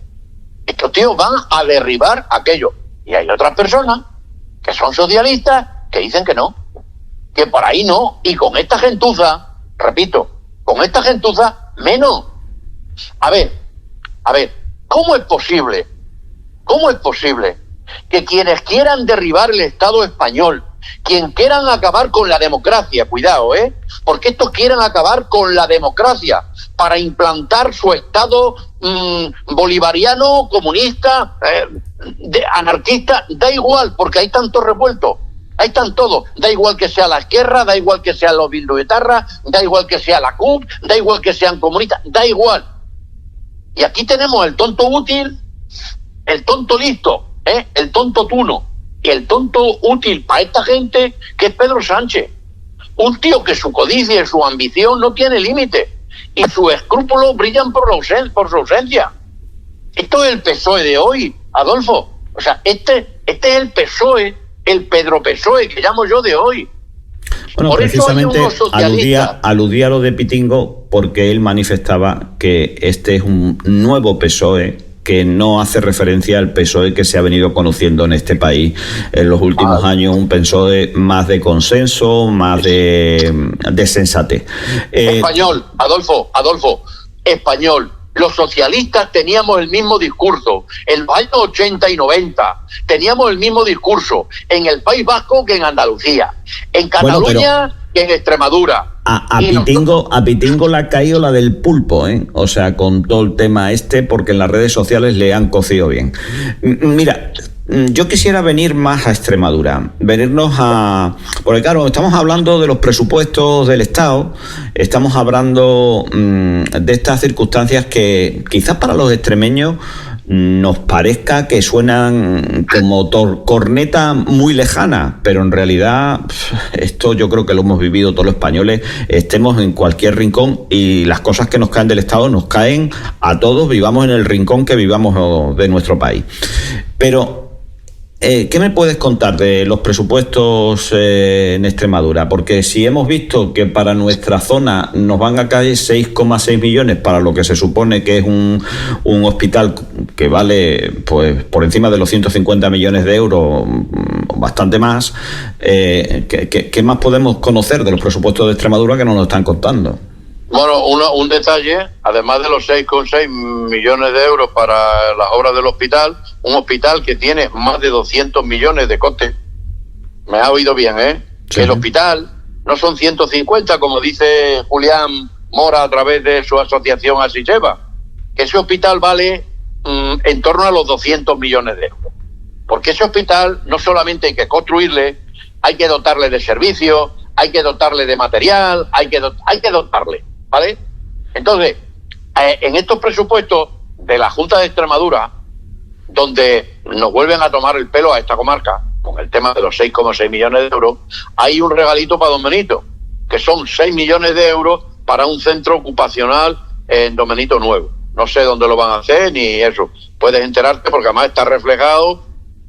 Estos tíos van a derribar aquello. Y hay otras personas que son socialistas que dicen que no, que por ahí no. Y con esta gentuza, repito, con esta gentuza, menos. A ver, ¿cómo es posible que quienes quieran derribar el Estado español, quien quieran acabar con la democracia, cuidado, porque estos quieren acabar con la democracia para implantar su Estado bolivariano, comunista, anarquista, da igual, porque hay tantos revueltos, ahí están todos, da igual que sea la izquierda, da igual que sean los bilduetarras, da igual que sea la CUP, da igual que sean comunistas, da igual. Y aquí tenemos el tonto útil, el tonto listo, el tonto tuno y el tonto útil para esta gente, que es Pedro Sánchez. Un tío que su codicia y su ambición no tiene límite y sus escrúpulos brillan por su ausencia. Esto es el PSOE de hoy, Adolfo. O sea, este es el PSOE, el Pedro PSOE que llamo yo de hoy. Bueno, por precisamente aludía a lo de Pitingo porque él manifestaba que este es un nuevo PSOE que no hace referencia al PSOE que se ha venido conociendo en este país en los últimos años, un PSOE más de consenso, más de sensatez. Español, Adolfo, español. Los socialistas teníamos el mismo discurso en los años 80 y 90. Teníamos el mismo discurso en el País Vasco que en Andalucía, en Cataluña que en Extremadura. A Pitingo le ha caído la del pulpo, o sea, con todo el tema porque en las redes sociales le han cocido bien. Mira, yo quisiera venir más a Extremadura, porque claro, estamos hablando de los presupuestos del Estado, estamos hablando de estas circunstancias que quizás para los extremeños nos parezca que suenan como corneta muy lejana, pero en realidad esto yo creo que lo hemos vivido todos los españoles, estemos en cualquier rincón y las cosas que nos caen del Estado nos caen a todos, vivamos en el rincón que vivamos de nuestro país. Pero ¿qué me puedes contar de los presupuestos en Extremadura? Porque si hemos visto que para nuestra zona nos van a caer 6,6 millones para lo que se supone que es un hospital que vale pues por encima de los 150 millones de euros, bastante más, ¿qué más podemos conocer de los presupuestos de Extremadura que no nos están contando? Bueno, un detalle, además de los 6,6 millones de euros para las obras del hospital, un hospital que tiene más de 200 millones de coste. Me ha oído bien, Sí. Que el hospital no son 150, como dice Julián Mora a través de su asociación Asiseva, que ese hospital vale en torno a los 200 millones de euros. Porque ese hospital no solamente hay que construirle, hay que dotarle de servicios, hay que dotarle de material, hay que dotarle, ¿vale? Entonces, en estos presupuestos de la Junta de Extremadura, donde nos vuelven a tomar el pelo a esta comarca, con el tema de los 6,6 millones de euros, hay un regalito para Don Benito, que son 6 millones de euros para un centro ocupacional en Don Benito Nuevo. No sé dónde lo van a hacer ni eso. Puedes enterarte porque además está reflejado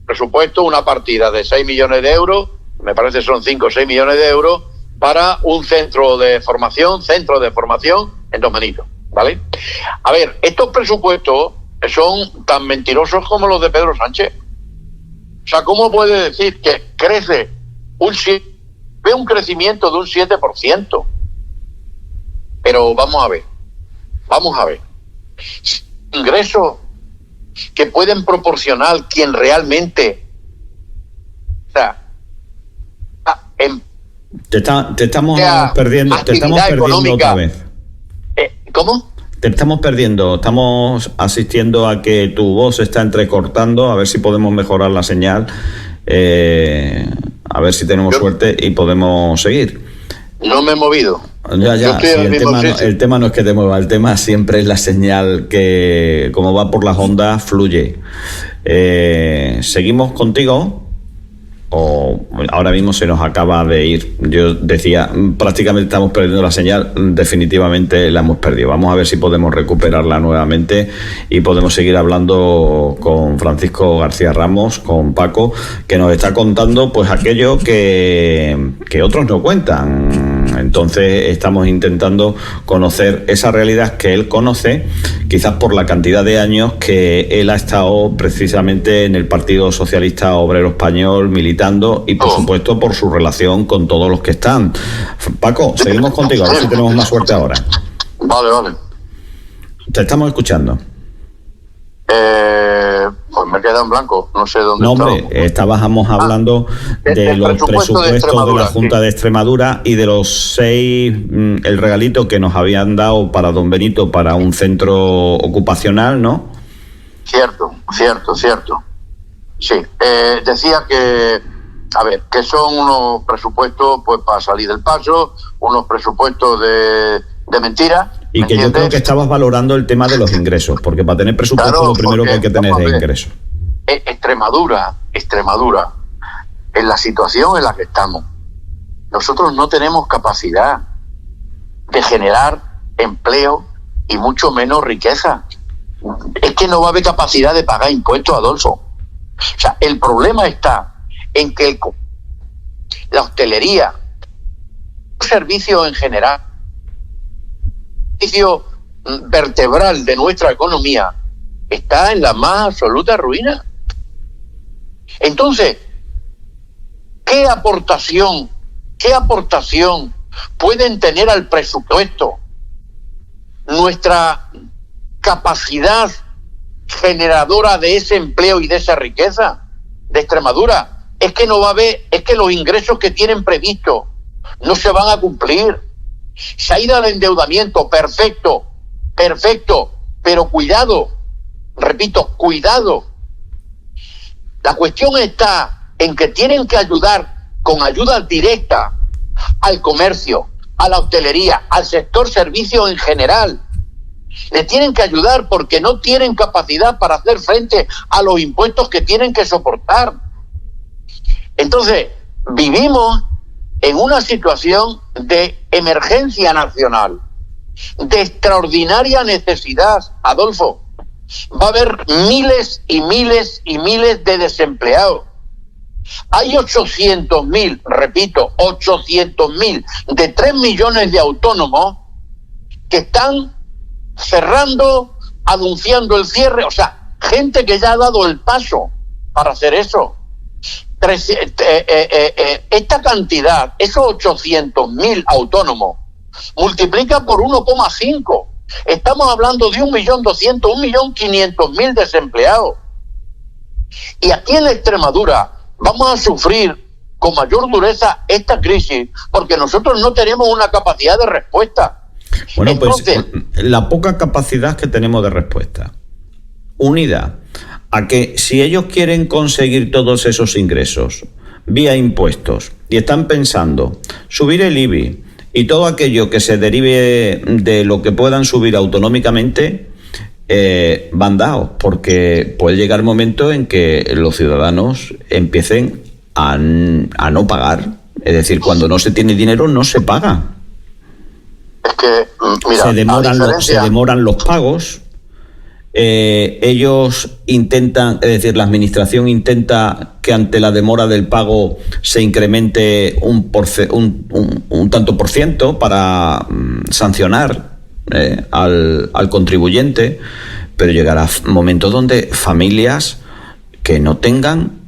presupuesto, una partida de 6 millones de euros, me parece son 5 o 6 millones de euros, para un centro de formación en Don Benito, ¿vale? A ver, estos presupuestos son tan mentirosos como los de Pedro Sánchez. O sea, ¿cómo puede decir que crece ve un crecimiento de un 7%? Pero vamos a ver. Ingresos que pueden proporcionar quien realmente, o sea, Te estamos perdiendo otra vez. ¿Cómo? Te estamos perdiendo, estamos asistiendo a que tu voz se está entrecortando, a ver si podemos mejorar la señal, a ver si tenemos suerte y podemos seguir. No me he movido. Ya, sí, el tema no es que te mueva, el tema siempre es la señal que, como va por las ondas, fluye. ¿Seguimos contigo? O ahora mismo se nos acaba de ir. Yo decía, prácticamente estamos perdiendo la señal, definitivamente la hemos perdido. Vamos a ver si podemos recuperarla nuevamente y podemos seguir hablando con Francisco García Ramos, con Paco, que nos está contando pues aquello que otros no cuentan. Entonces estamos intentando conocer esa realidad que él conoce, quizás por la cantidad de años que él ha estado precisamente en el Partido Socialista Obrero Español militando y por supuesto por su relación con todos los que están. Paco, seguimos contigo, a ver si tenemos más suerte ahora. Vale. Te estamos escuchando. Pues me queda en blanco, no sé dónde. No, hombre, estábamos hablando de los presupuestos de la Junta de Extremadura y de los 6, el regalito que nos habían dado para don Benito para un centro ocupacional, ¿no? Cierto. Sí, decía que, a ver, que son unos presupuestos pues para salir del paso, unos presupuestos de mentira. Y que yo creo que estabas valorando el tema de los ingresos, porque para tener presupuesto lo primero que hay que tener es ingresos. Extremadura, en la situación en la que estamos, nosotros no tenemos capacidad de generar empleo y mucho menos riqueza. Es que no va a haber capacidad de pagar impuestos, Adolfo. O sea, el problema está en que la hostelería, los servicios en general, servicio vertebral de nuestra economía, está en la más absoluta ruina. Entonces, ¿qué aportación pueden tener al presupuesto nuestra capacidad generadora de ese empleo y de esa riqueza de Extremadura? Es que no va a haber, es que los ingresos que tienen previstos no se van a cumplir. Se ha ido al endeudamiento, perfecto, pero cuidado, repito, cuidado. La cuestión está en que tienen que ayudar con ayuda directa al comercio, a la hostelería, al sector servicios en general. Le tienen que ayudar porque no tienen capacidad para hacer frente a los impuestos que tienen que soportar. Entonces, vivimos en una situación de emergencia nacional, de extraordinaria necesidad, Adolfo. Va a haber miles y miles y miles de desempleados. Hay 800.000, repito, 800.000 de 3 millones de autónomos que están cerrando, anunciando el cierre, o sea, gente que ya ha dado el paso para hacer eso. Esta cantidad, esos 800.000 autónomos, multiplica por 1,5. Estamos hablando de 1.200.000, 1.500.000 desempleados. Y aquí en Extremadura vamos a sufrir con mayor dureza esta crisis porque nosotros no tenemos una capacidad de respuesta. Bueno, entonces, pues la poca capacidad que tenemos de respuesta, unida a que si ellos quieren conseguir todos esos ingresos vía impuestos y están pensando subir el IBI y todo aquello que se derive de lo que puedan subir autonómicamente, van dados, porque puede llegar el momento en que los ciudadanos empiecen a no pagar. Es decir, cuando no se tiene dinero no se paga. Es que, mira, se demoran los pagos. Ellos intentan, es decir, la administración intenta que ante la demora del pago se incremente un tanto por ciento para sancionar al contribuyente, pero llegará momentos donde familias que no tengan,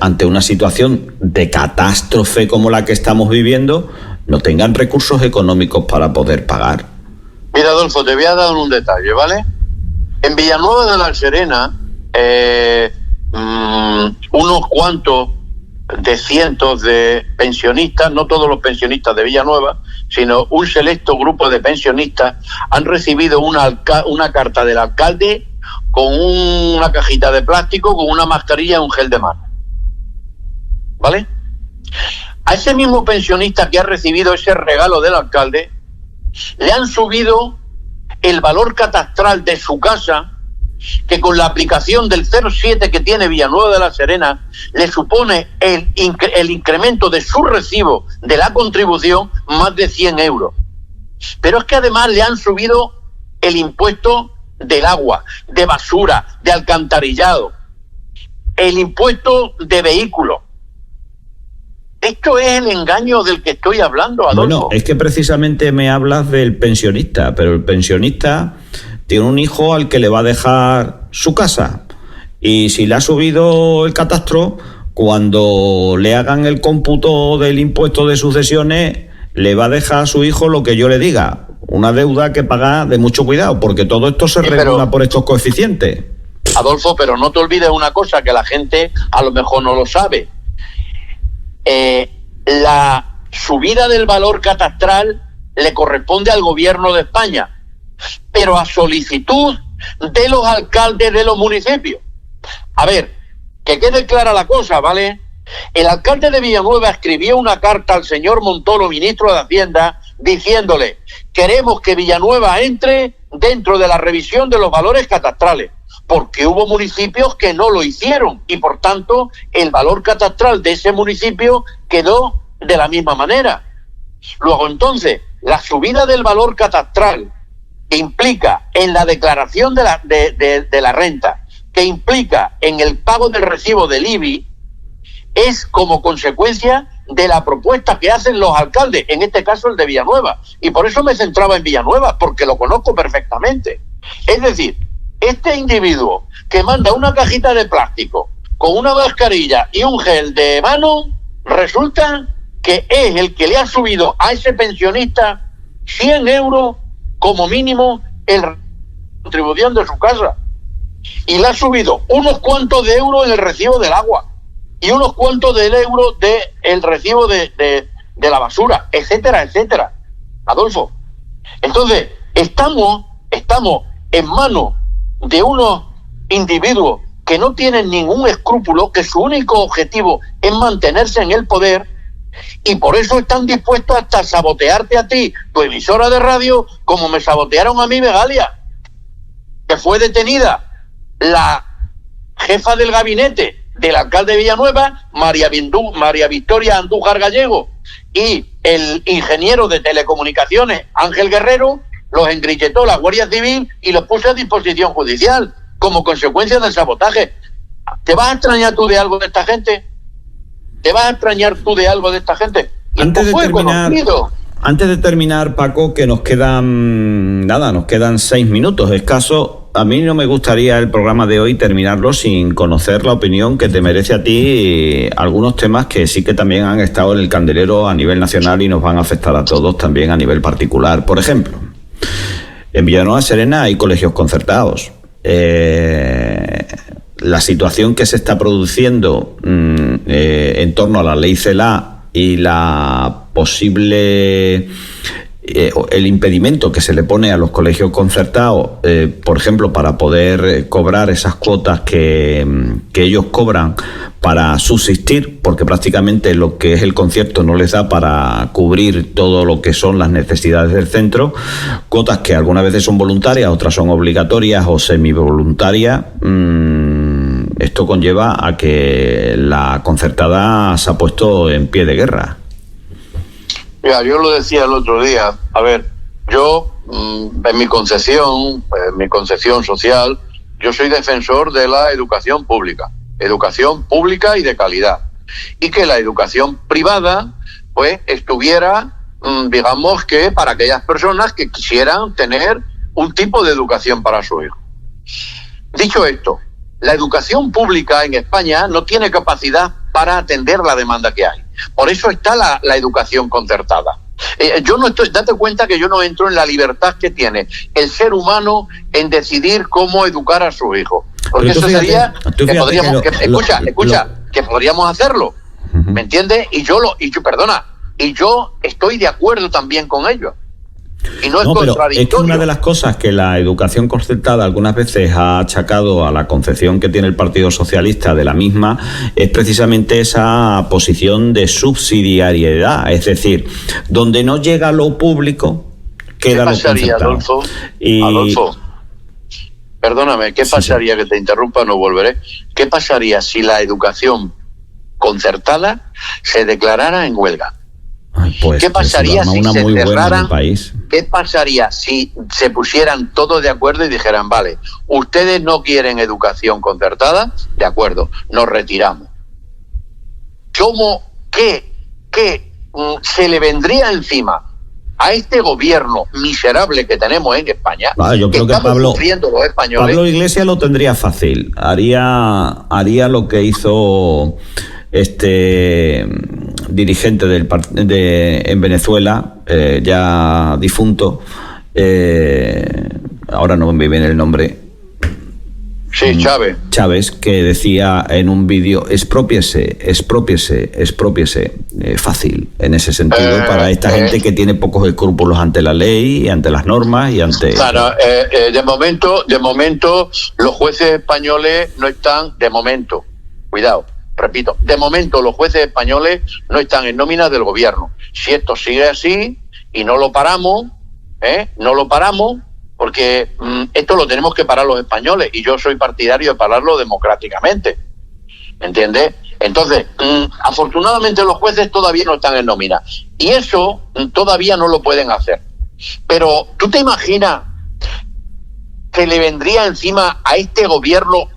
ante una situación de catástrofe como la que estamos viviendo, no tengan recursos económicos para poder pagar. Mira, Adolfo, te voy a dar un detalle, ¿vale? En Villanueva de la Serena, unos cuantos de cientos de pensionistas, no todos los pensionistas de Villanueva, sino un selecto grupo de pensionistas, han recibido una carta del alcalde con una cajita de plástico, con una mascarilla y un gel de mano. ¿Vale? A ese mismo pensionista que ha recibido ese regalo del alcalde, le han subido el valor catastral de su casa, que con la aplicación del 0,7 que tiene Villanueva de la Serena, le supone el incremento de su recibo de la contribución más de 100 euros. Pero es que además le han subido el impuesto del agua, de basura, de alcantarillado, el impuesto de vehículos. Esto es el engaño del que estoy hablando, Adolfo. Bueno, es que precisamente me hablas del pensionista, pero el pensionista tiene un hijo al que le va a dejar su casa, y si le ha subido el catastro, cuando le hagan el cómputo del impuesto de sucesiones, le va a dejar a su hijo lo que yo le diga, una deuda que pagar de mucho cuidado, porque todo esto se regula por estos coeficientes. Adolfo, pero no te olvides una cosa que la gente a lo mejor no lo sabe. La subida del valor catastral le corresponde al gobierno de España, pero a solicitud de los alcaldes de los municipios. A ver, que quede clara la cosa, ¿vale? El alcalde de Villanueva escribió una carta al señor Montoro, ministro de Hacienda, diciéndole: queremos que Villanueva entre dentro de la revisión de los valores catastrales, porque hubo municipios que no lo hicieron y por tanto el valor catastral de ese municipio quedó de la misma manera. Luego entonces, la subida del valor catastral que implica en la declaración de la renta, que implica en el pago del recibo del IBI, es como consecuencia de la propuesta que hacen los alcaldes, en este caso el de Villanueva. Y por eso me centraba en Villanueva, porque lo conozco perfectamente. Es decir, este individuo que manda una cajita de plástico con una mascarilla y un gel de mano, resulta que es el que le ha subido a ese pensionista 100 euros como mínimo en contribución de su casa. Y le ha subido unos cuantos de euros en el recibo del agua y unos cuantos de euros del recibo de la basura, etcétera, etcétera. Adolfo, entonces estamos en manos de unos individuos que no tienen ningún escrúpulo, que su único objetivo es mantenerse en el poder, y por eso están dispuestos hasta a sabotearte a ti, tu emisora de radio, como me sabotearon a mí Megalia, que fue detenida la jefa del gabinete del alcalde de Villanueva, María Victoria Andújar Gallego, y el ingeniero de telecomunicaciones, Ángel Guerrero, los engrilletó la Guardia Civil y los puso a disposición judicial como consecuencia del sabotaje. ¿Te vas a extrañar tú de algo de esta gente? ¿Te vas a extrañar tú de algo de esta gente? Antes de terminar, Paco, que nos quedan 6 minutos escasos. A mí no me gustaría el programa de hoy terminarlo sin conocer la opinión que te merece a ti algunos temas que sí que también han estado en el candelero a nivel nacional y nos van a afectar a todos también a nivel particular. Por ejemplo, en Villanueva Serena hay colegios concertados. La situación que se está produciendo en torno a la ley CELA y la posible el impedimento que se le pone a los colegios concertados, por ejemplo, para poder cobrar esas cuotas que ellos cobran para subsistir, porque prácticamente lo que es el concierto no les da para cubrir todo lo que son las necesidades del centro, cuotas que algunas veces son voluntarias, otras son obligatorias o semivoluntarias. Esto conlleva a que la concertada se ha puesto en pie de guerra. Mira, yo lo decía el otro día, a ver, yo en mi concepción social, yo soy defensor de la educación pública y de calidad, y que la educación privada pues estuviera, digamos que para aquellas personas que quisieran tener un tipo de educación para su hijo. Dicho esto, la educación pública en España no tiene capacidad para atender la demanda que hay. Por eso está la educación concertada. Date cuenta que yo no entro en la libertad que tiene el ser humano en decidir cómo educar a su hijo. Porque eso sería que podríamos, que podríamos hacerlo. ¿Me entiendes? Y yo estoy de acuerdo también con ellos. Y no es contradictorio. Pero es que una de las cosas que la educación concertada algunas veces ha achacado a la concepción que tiene el Partido Socialista de la misma es precisamente esa posición de subsidiariedad, es decir, donde no llega lo público, queda lo concertado. Adolfo, perdóname, ¿qué pasaría, que te interrumpa, no volveré? ¿Qué pasaría si la educación concertada se declarara en huelga? Pues, ¿qué pasaría si se cerraran? País. ¿Qué pasaría si se pusieran todos de acuerdo y dijeran, vale, ustedes no quieren educación concertada? De acuerdo, nos retiramos. ¿Qué se le vendría encima a este gobierno miserable que tenemos en España? Yo creo que los españoles. Pablo Iglesias lo tendría fácil. Haría lo que hizo este dirigente en Venezuela, ya difunto, ahora no me viene el nombre. Sí, Chávez, que decía en un vídeo, expropiese, fácil, en ese sentido, para esta gente que tiene pocos escrúpulos ante la ley, ante las normas y ante... Claro, de momento, los jueces españoles no están, repito, de momento los jueces españoles no están en nómina del gobierno. Si esto sigue así y no lo paramos, porque esto lo tenemos que parar los españoles, y yo soy partidario de pararlo democráticamente, ¿entiendes? Entonces, afortunadamente los jueces todavía no están en nómina, y eso todavía no lo pueden hacer. Pero, ¿tú te imaginas que le vendría encima a este gobierno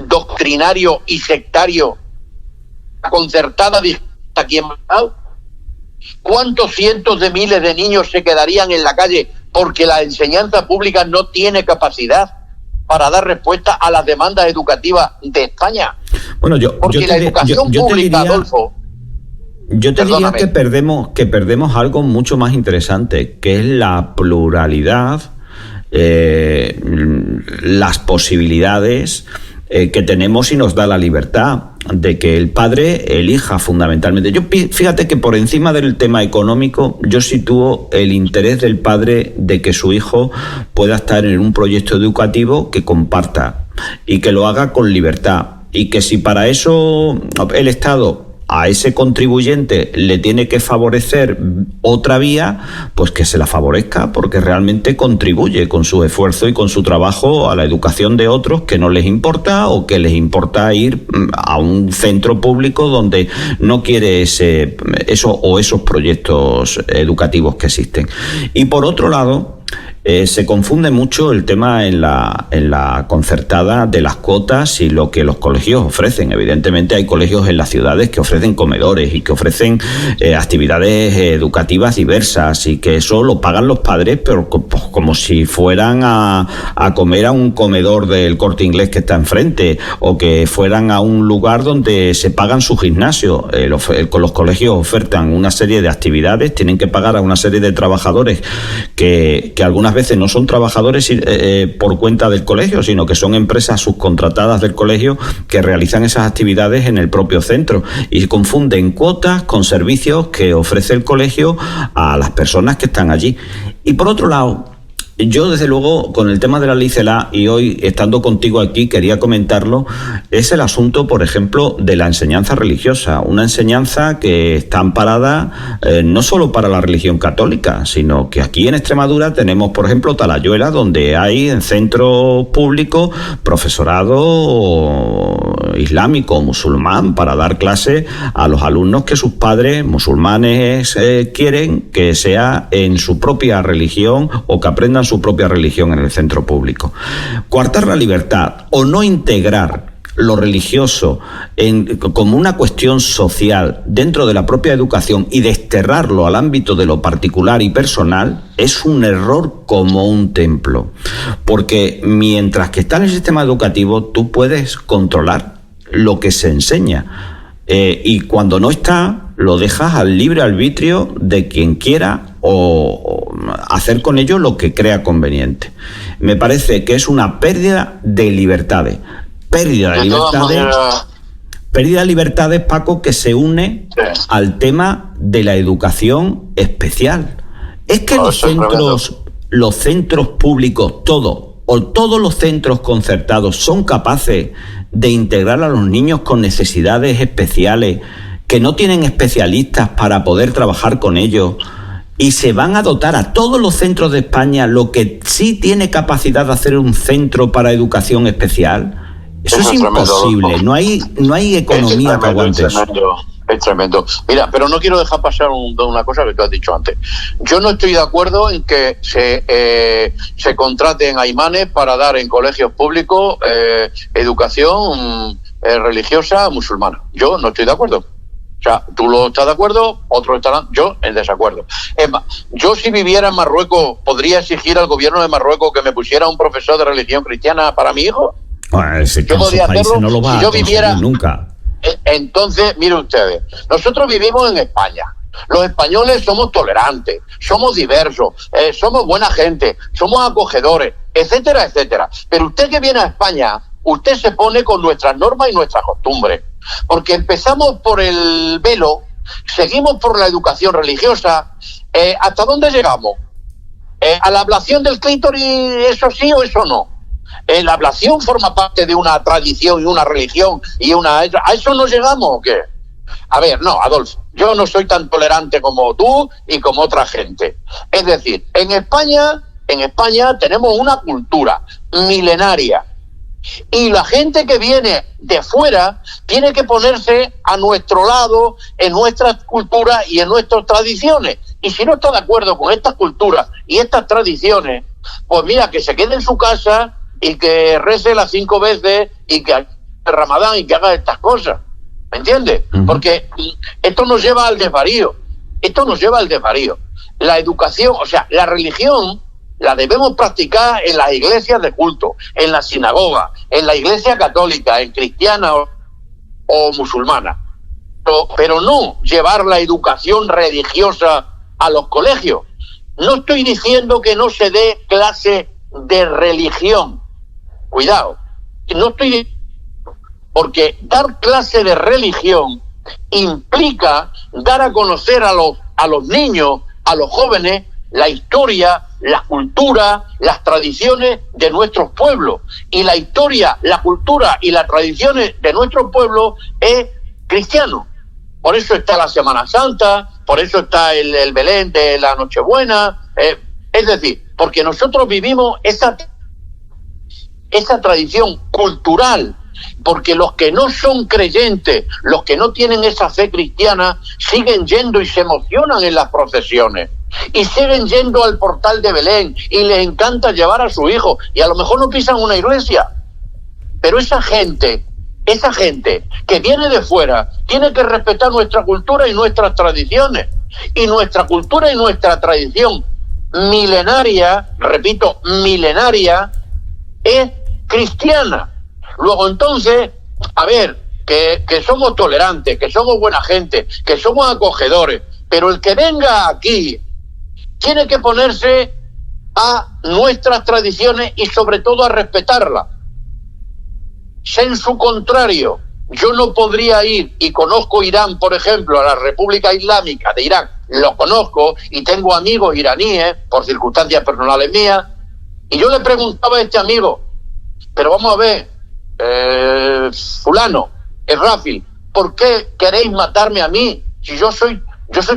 doctrinario y sectario concertada aquí en Macao? ¿Cuántos cientos de miles de niños se quedarían en la calle porque la enseñanza pública no tiene capacidad para dar respuesta a las demandas educativas de España? Bueno, yo te diría que perdemos algo mucho más interesante, que es la pluralidad, las posibilidades que tenemos y nos da la libertad de que el padre elija fundamentalmente. Fíjate que por encima del tema económico yo sitúo el interés del padre de que su hijo pueda estar en un proyecto educativo que comparta y que lo haga con libertad, y que si para eso el Estado a ese contribuyente le tiene que favorecer otra vía, pues que se la favorezca, porque realmente contribuye con su esfuerzo y con su trabajo a la educación de otros que no les importa, o que les importa ir a un centro público donde no quiere esos proyectos educativos que existen. Y por otro lado, se confunde mucho el tema en la concertada de las cuotas y lo que los colegios ofrecen. Evidentemente hay colegios en las ciudades que ofrecen comedores y que ofrecen actividades educativas diversas, y que eso lo pagan los padres, pero pues, como si fueran a comer a un comedor del Corte Inglés que está enfrente, o que fueran a un lugar donde se pagan su gimnasio. Los colegios ofertan una serie de actividades, tienen que pagar a una serie de trabajadores que algunas veces no son trabajadores por cuenta del colegio, sino que son empresas subcontratadas del colegio que realizan esas actividades en el propio centro, y confunden cuotas con servicios que ofrece el colegio a las personas que están allí. Y por otro lado, yo desde luego con el tema de la ley CELA, y hoy estando contigo aquí quería comentarlo, es el asunto, por ejemplo, de la enseñanza religiosa, una enseñanza que está amparada no solo para la religión católica, sino que aquí en Extremadura tenemos, por ejemplo, Talayuela, donde hay en centros públicos profesorado islámico, musulmán, para dar clase a los alumnos que sus padres musulmanes quieren que sea en su propia religión, o que aprendan su propia religión en el centro público. Coartar la libertad o no integrar lo religioso como una cuestión social dentro de la propia educación y desterrarlo al ámbito de lo particular y personal es un error como un templo, porque mientras que está en el sistema educativo tú puedes controlar lo que se enseña, y cuando no está lo dejas al libre arbitrio de quien quiera o hacer con ello lo que crea conveniente. Me parece que es una pérdida de libertades. pérdida de libertades, Paco, que se une al tema de la educación especial. Es que los centros públicos, todos los centros concertados son capaces de integrar a los niños con necesidades especiales, que no tienen especialistas para poder trabajar con ellos, y se van a dotar a todos los centros de España lo que sí tiene capacidad de hacer un centro para educación especial. Eso es imposible, no hay economía que aguante eso. Es tremendo. Mira, pero no quiero dejar pasar una cosa que tú has dicho antes. Yo no estoy de acuerdo en que se contraten a imanes para dar en colegios públicos educación religiosa musulmana. Yo no estoy de acuerdo. O sea, tú lo estás de acuerdo, otros estarán, yo en desacuerdo. Es más, yo si viviera en Marruecos, ¿podría exigir al gobierno de Marruecos que me pusiera un profesor de religión cristiana para mi hijo? Bueno, yo podría hacerlo. No lo va si yo viviera nunca. Entonces, miren ustedes, nosotros vivimos en España. Los españoles somos tolerantes, somos diversos, somos buena gente, somos acogedores, etcétera, etcétera. Pero usted que viene a España, usted se pone con nuestras normas y nuestras costumbres. Porque empezamos por el velo, seguimos por la educación religiosa. ¿Hasta dónde llegamos? ¿A la ablación del clítoris, eso sí o eso no? ¿La ablación forma parte de una tradición y una religión y ¿a eso no llegamos o qué? A ver, no, Adolfo, yo no soy tan tolerante como tú y como otra gente. Es decir, en España tenemos una cultura milenaria y la gente que viene de fuera tiene que ponerse a nuestro lado en nuestras culturas y en nuestras tradiciones. Y si no está de acuerdo con estas culturas y estas tradiciones, pues mira, que se quede en su casa y que rece las 5 veces y que haga el Ramadán y que haga estas cosas. ¿Me entiendes? Uh-huh. Porque esto nos lleva al desvarío. La educación, o sea, la religión la debemos practicar en las iglesias de culto, en la sinagoga, en la iglesia católica, en cristiana o musulmana. Pero no llevar la educación religiosa a los colegios. No estoy diciendo que no se dé clase de religión. Cuidado. No estoy... Porque dar clase de religión implica dar a conocer a los niños, a los jóvenes, la historia, la cultura, las tradiciones de nuestros pueblos. Y la historia, la cultura y las tradiciones de nuestros pueblos es cristiano. Por eso está la Semana Santa, por eso está el Belén de la Nochebuena. Es decir, porque nosotros vivimos esa tradición cultural. Porque los que no son creyentes, los que no tienen esa fe cristiana, siguen yendo y se emocionan en las procesiones. Y siguen yendo al portal de Belén y les encanta llevar a su hijo. Y a lo mejor no pisan una iglesia. Pero esa gente que viene de fuera, tiene que respetar nuestra cultura y nuestras tradiciones. Y nuestra cultura y nuestra tradición milenaria, repito, milenaria, es cristiana. Luego entonces, a ver, que somos tolerantes, que somos buena gente, que somos acogedores, pero el que venga aquí tiene que ponerse a nuestras tradiciones y sobre todo a respetarlas. En su contrario, yo no podría ir, y conozco Irán, por ejemplo, a la República Islámica de Irán, lo conozco y tengo amigos iraníes, por circunstancias personales mías, y yo le preguntaba a este amigo, pero vamos a ver, fulano, Rafil, ¿por qué queréis matarme a mí? Si yo soy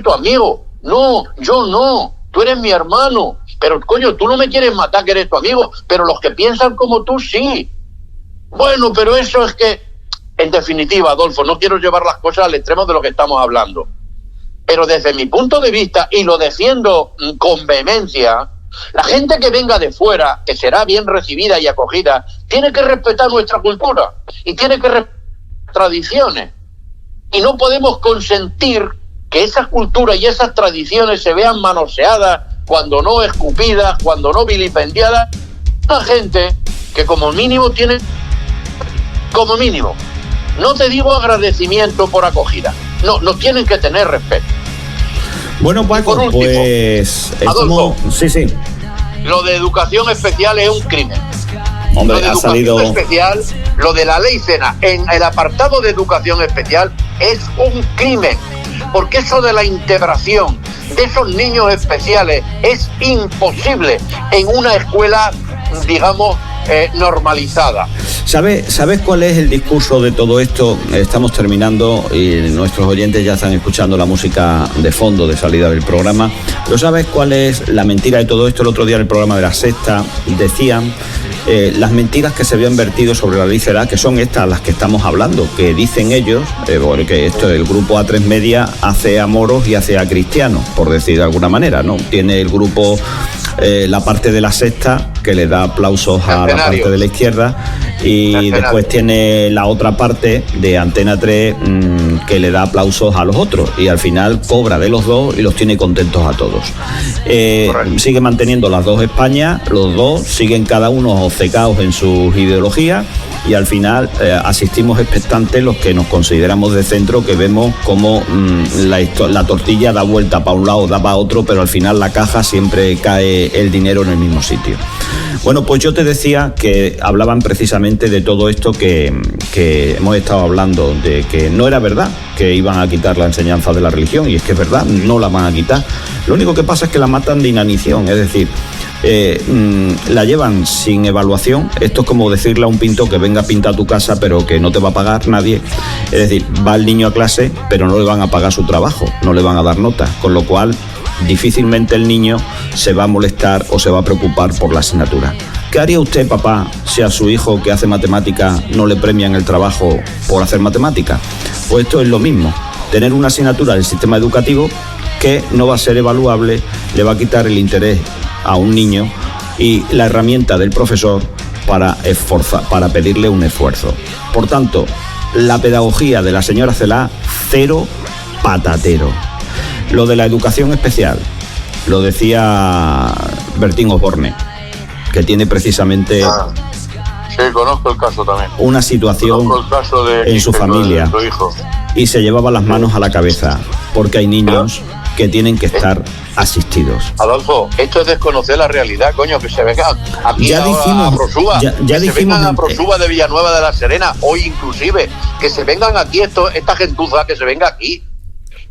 tu amigo. No, yo no, tú eres mi hermano. Pero coño, tú no me quieres matar que eres tu amigo, pero los que piensan como tú sí. Bueno, pero eso es que, en definitiva, Adolfo, no quiero llevar las cosas al extremo de lo que estamos hablando. Pero desde mi punto de vista, y lo defiendo con vehemencia, la gente que venga de fuera, que será bien recibida y acogida, tiene que respetar nuestra cultura y tiene que respetar tradiciones. Y no podemos consentir que esas culturas y esas tradiciones se vean manoseadas, cuando no escupidas, cuando no vilipendiadas. Una gente que como mínimo, no te digo agradecimiento por acogida, no, nos tienen que tener respeto. Bueno, Paco, último, pues... Adolfo, sí. Lo de educación especial es un crimen. Hombre, lo de ha educación salido especial, lo de la ley Cena, en el apartado de educación especial es un crimen, porque eso de la integración de esos niños especiales es imposible en una escuela, digamos, normalizada. ¿Sabes cuál es el discurso de todo esto? Estamos terminando y nuestros oyentes ya están escuchando la música de fondo de salida del programa. ¿Pero sabes cuál es la mentira de todo esto? El otro día en el programa de La Sexta decían las mentiras que se habían vertido sobre la ley CELA, que son estas las que estamos hablando, que dicen ellos, porque esto el grupo A3 Media hace a moros y hace a cristianos, por decir de alguna manera, ¿no? Tiene el grupo la parte de La Sexta, que le da aplausos a la parte de la izquierda, y después tiene la otra parte de Antena 3 que le da aplausos a los otros, y al final cobra de los dos y los tiene contentos a todos. Sigue manteniendo las dos España, los dos siguen cada uno obcecados en sus ideologías, y al final asistimos expectantes los que nos consideramos de centro, que vemos cómo la tortilla da vuelta para un lado, da para otro, pero al final la caja siempre cae el dinero en el mismo sitio. Bueno, pues yo te decía que hablaban precisamente de todo esto que hemos estado hablando, de que no era verdad que iban a quitar la enseñanza de la religión, y es que es verdad, no la van a quitar. Lo único que pasa es que la matan de inanición, es decir, la llevan sin evaluación. Esto es como decirle a un pintor que venga a pintar tu casa pero que no te va a pagar nadie. Es decir, va el niño a clase pero no le van a pagar su trabajo, no le van a dar notas, con lo cual difícilmente el niño se va a molestar o se va a preocupar por la asignatura. ¿Qué haría usted, papá, si a su hijo que hace matemática no le premian el trabajo por hacer matemática? Pues esto es lo mismo, tener una asignatura del sistema educativo que no va a ser evaluable, le va a quitar el interés a un niño y la herramienta del profesor para pedirle un esfuerzo. Por tanto, la pedagogía de la señora Celaá, cero patatero. Lo de la educación especial, lo decía Bertín Osborne, que tiene precisamente sí, conozco el caso también. Una situación en su familia, de hijo. Y se llevaba las manos a la cabeza, porque hay niños que tienen que estar asistidos. Adolfo, esto es desconocer la realidad, coño, que se vengan aquí ya dijimos, a Prosúa, ya que se vengan a Prosúa de Villanueva de la Serena, hoy inclusive, que se vengan aquí esta gentuza, que se venga aquí.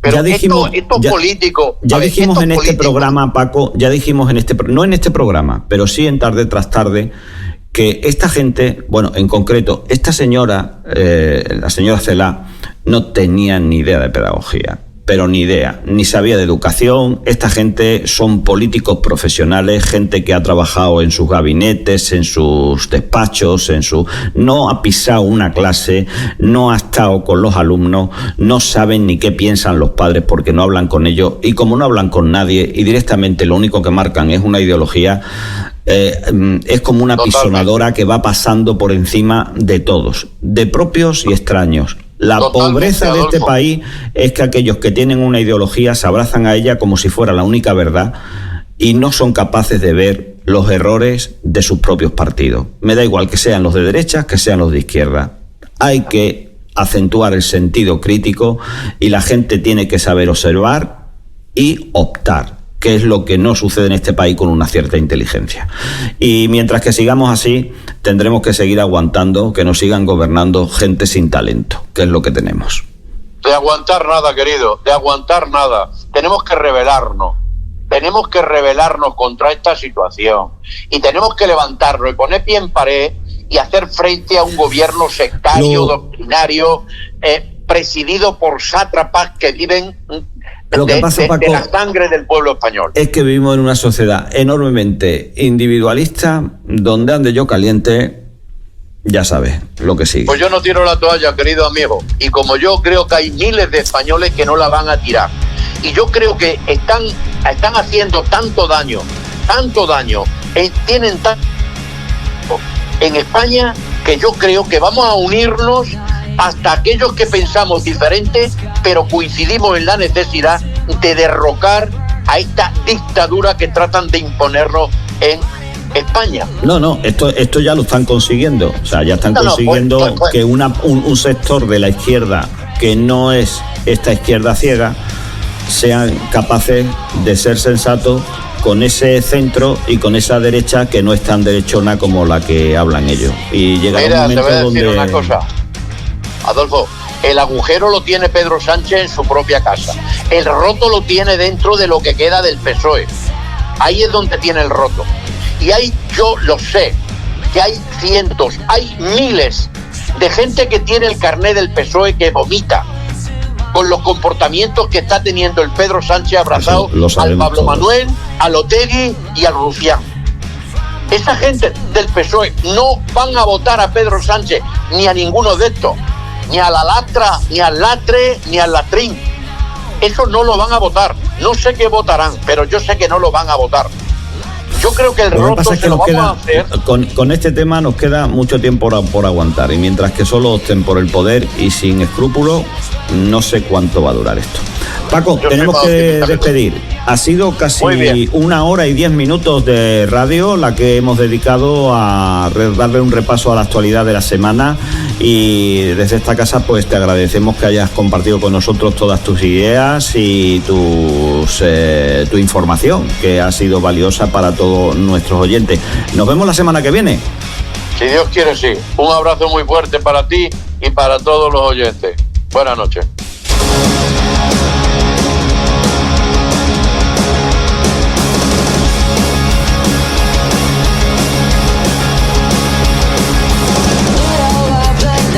Pero ya dijimos, estos políticos... Ya dijimos en este programa, Paco, no en este programa, pero sí en Tarde tras Tarde, que esta gente, bueno, en concreto, esta señora, la señora Celaá, no tenía ni idea de pedagogía, pero ni idea, ni sabía de educación. Esta gente son políticos profesionales, gente que ha trabajado en sus gabinetes, en sus despachos, no ha pisado una clase, no ha estado con los alumnos, no saben ni qué piensan los padres porque no hablan con ellos, y como no hablan con nadie y directamente lo único que marcan es una ideología, es como una pisonadora que va pasando por encima de todos, de propios y extraños. La pobreza de este país es que aquellos que tienen una ideología se abrazan a ella como si fuera la única verdad y no son capaces de ver los errores de sus propios partidos. Me da igual que sean los de derecha, que sean los de izquierda. Hay que acentuar el sentido crítico y la gente tiene que saber observar y optar, que es lo que no sucede en este país con una cierta inteligencia. Y mientras que sigamos así, tendremos que seguir aguantando que nos sigan gobernando gente sin talento, que es lo que tenemos. De aguantar nada, querido, de aguantar nada. Tenemos que rebelarnos contra esta situación. Y tenemos que levantarnos y poner pie en pared y hacer frente a un gobierno sectario, doctrinario, presidido por sátrapas que viven... Lo que pasa, Paco, de la sangre del pueblo español. Es que vivimos en una sociedad enormemente individualista, donde ande yo caliente, ya sabes lo que sigue. Pues yo no tiro la toalla, querido amigo. Y como yo creo que hay miles de españoles que no la van a tirar. Y yo creo que están haciendo tanto daño, tienen tanto en España, que yo creo que vamos a unirnos hasta aquellos que pensamos diferente, pero coincidimos en la necesidad de derrocar a esta dictadura que tratan de imponernos en España. No, esto ya lo están consiguiendo. O sea, ya están consiguiendo que un sector de la izquierda, que no es esta izquierda ciega, sean capaces de ser sensatos con ese centro y con esa derecha que no es tan derechona como la que hablan ellos. Y llega un momento te voy a decir donde... una cosa, Adolfo, el agujero lo tiene Pedro Sánchez en su propia casa. El roto lo tiene dentro de lo que queda del PSOE. Ahí es donde tiene el roto. Y ahí yo lo sé, que hay cientos, hay miles de gente que tiene el carné del PSOE que vomita con los comportamientos que está teniendo el Pedro Sánchez abrazado al Pablo todos. Manuel, al Otegi y al Rufián. Esa gente del PSOE no van a votar a Pedro Sánchez ni a ninguno de estos, ni a la Latra, ni al Latre, ni al Latrín. Eso no lo van a votar. No sé qué votarán, pero yo sé que no lo van a votar. Yo creo que el roto es que se lo vamos a hacer. Con este tema nos queda mucho tiempo por aguantar, y mientras que solo opten por el poder y sin escrúpulos, no sé cuánto va a durar esto. Paco, tenemos que despedir. Ha sido casi 1 hora y 10 minutos de radio la que hemos dedicado a darle un repaso a la actualidad de la semana, y desde esta casa pues te agradecemos que hayas compartido con nosotros todas tus ideas y tu información, que ha sido valiosa para todos nuestros oyentes. Nos vemos la semana que viene. Si Dios quiere, sí. Un abrazo muy fuerte para ti y para todos los oyentes. Buenas noches.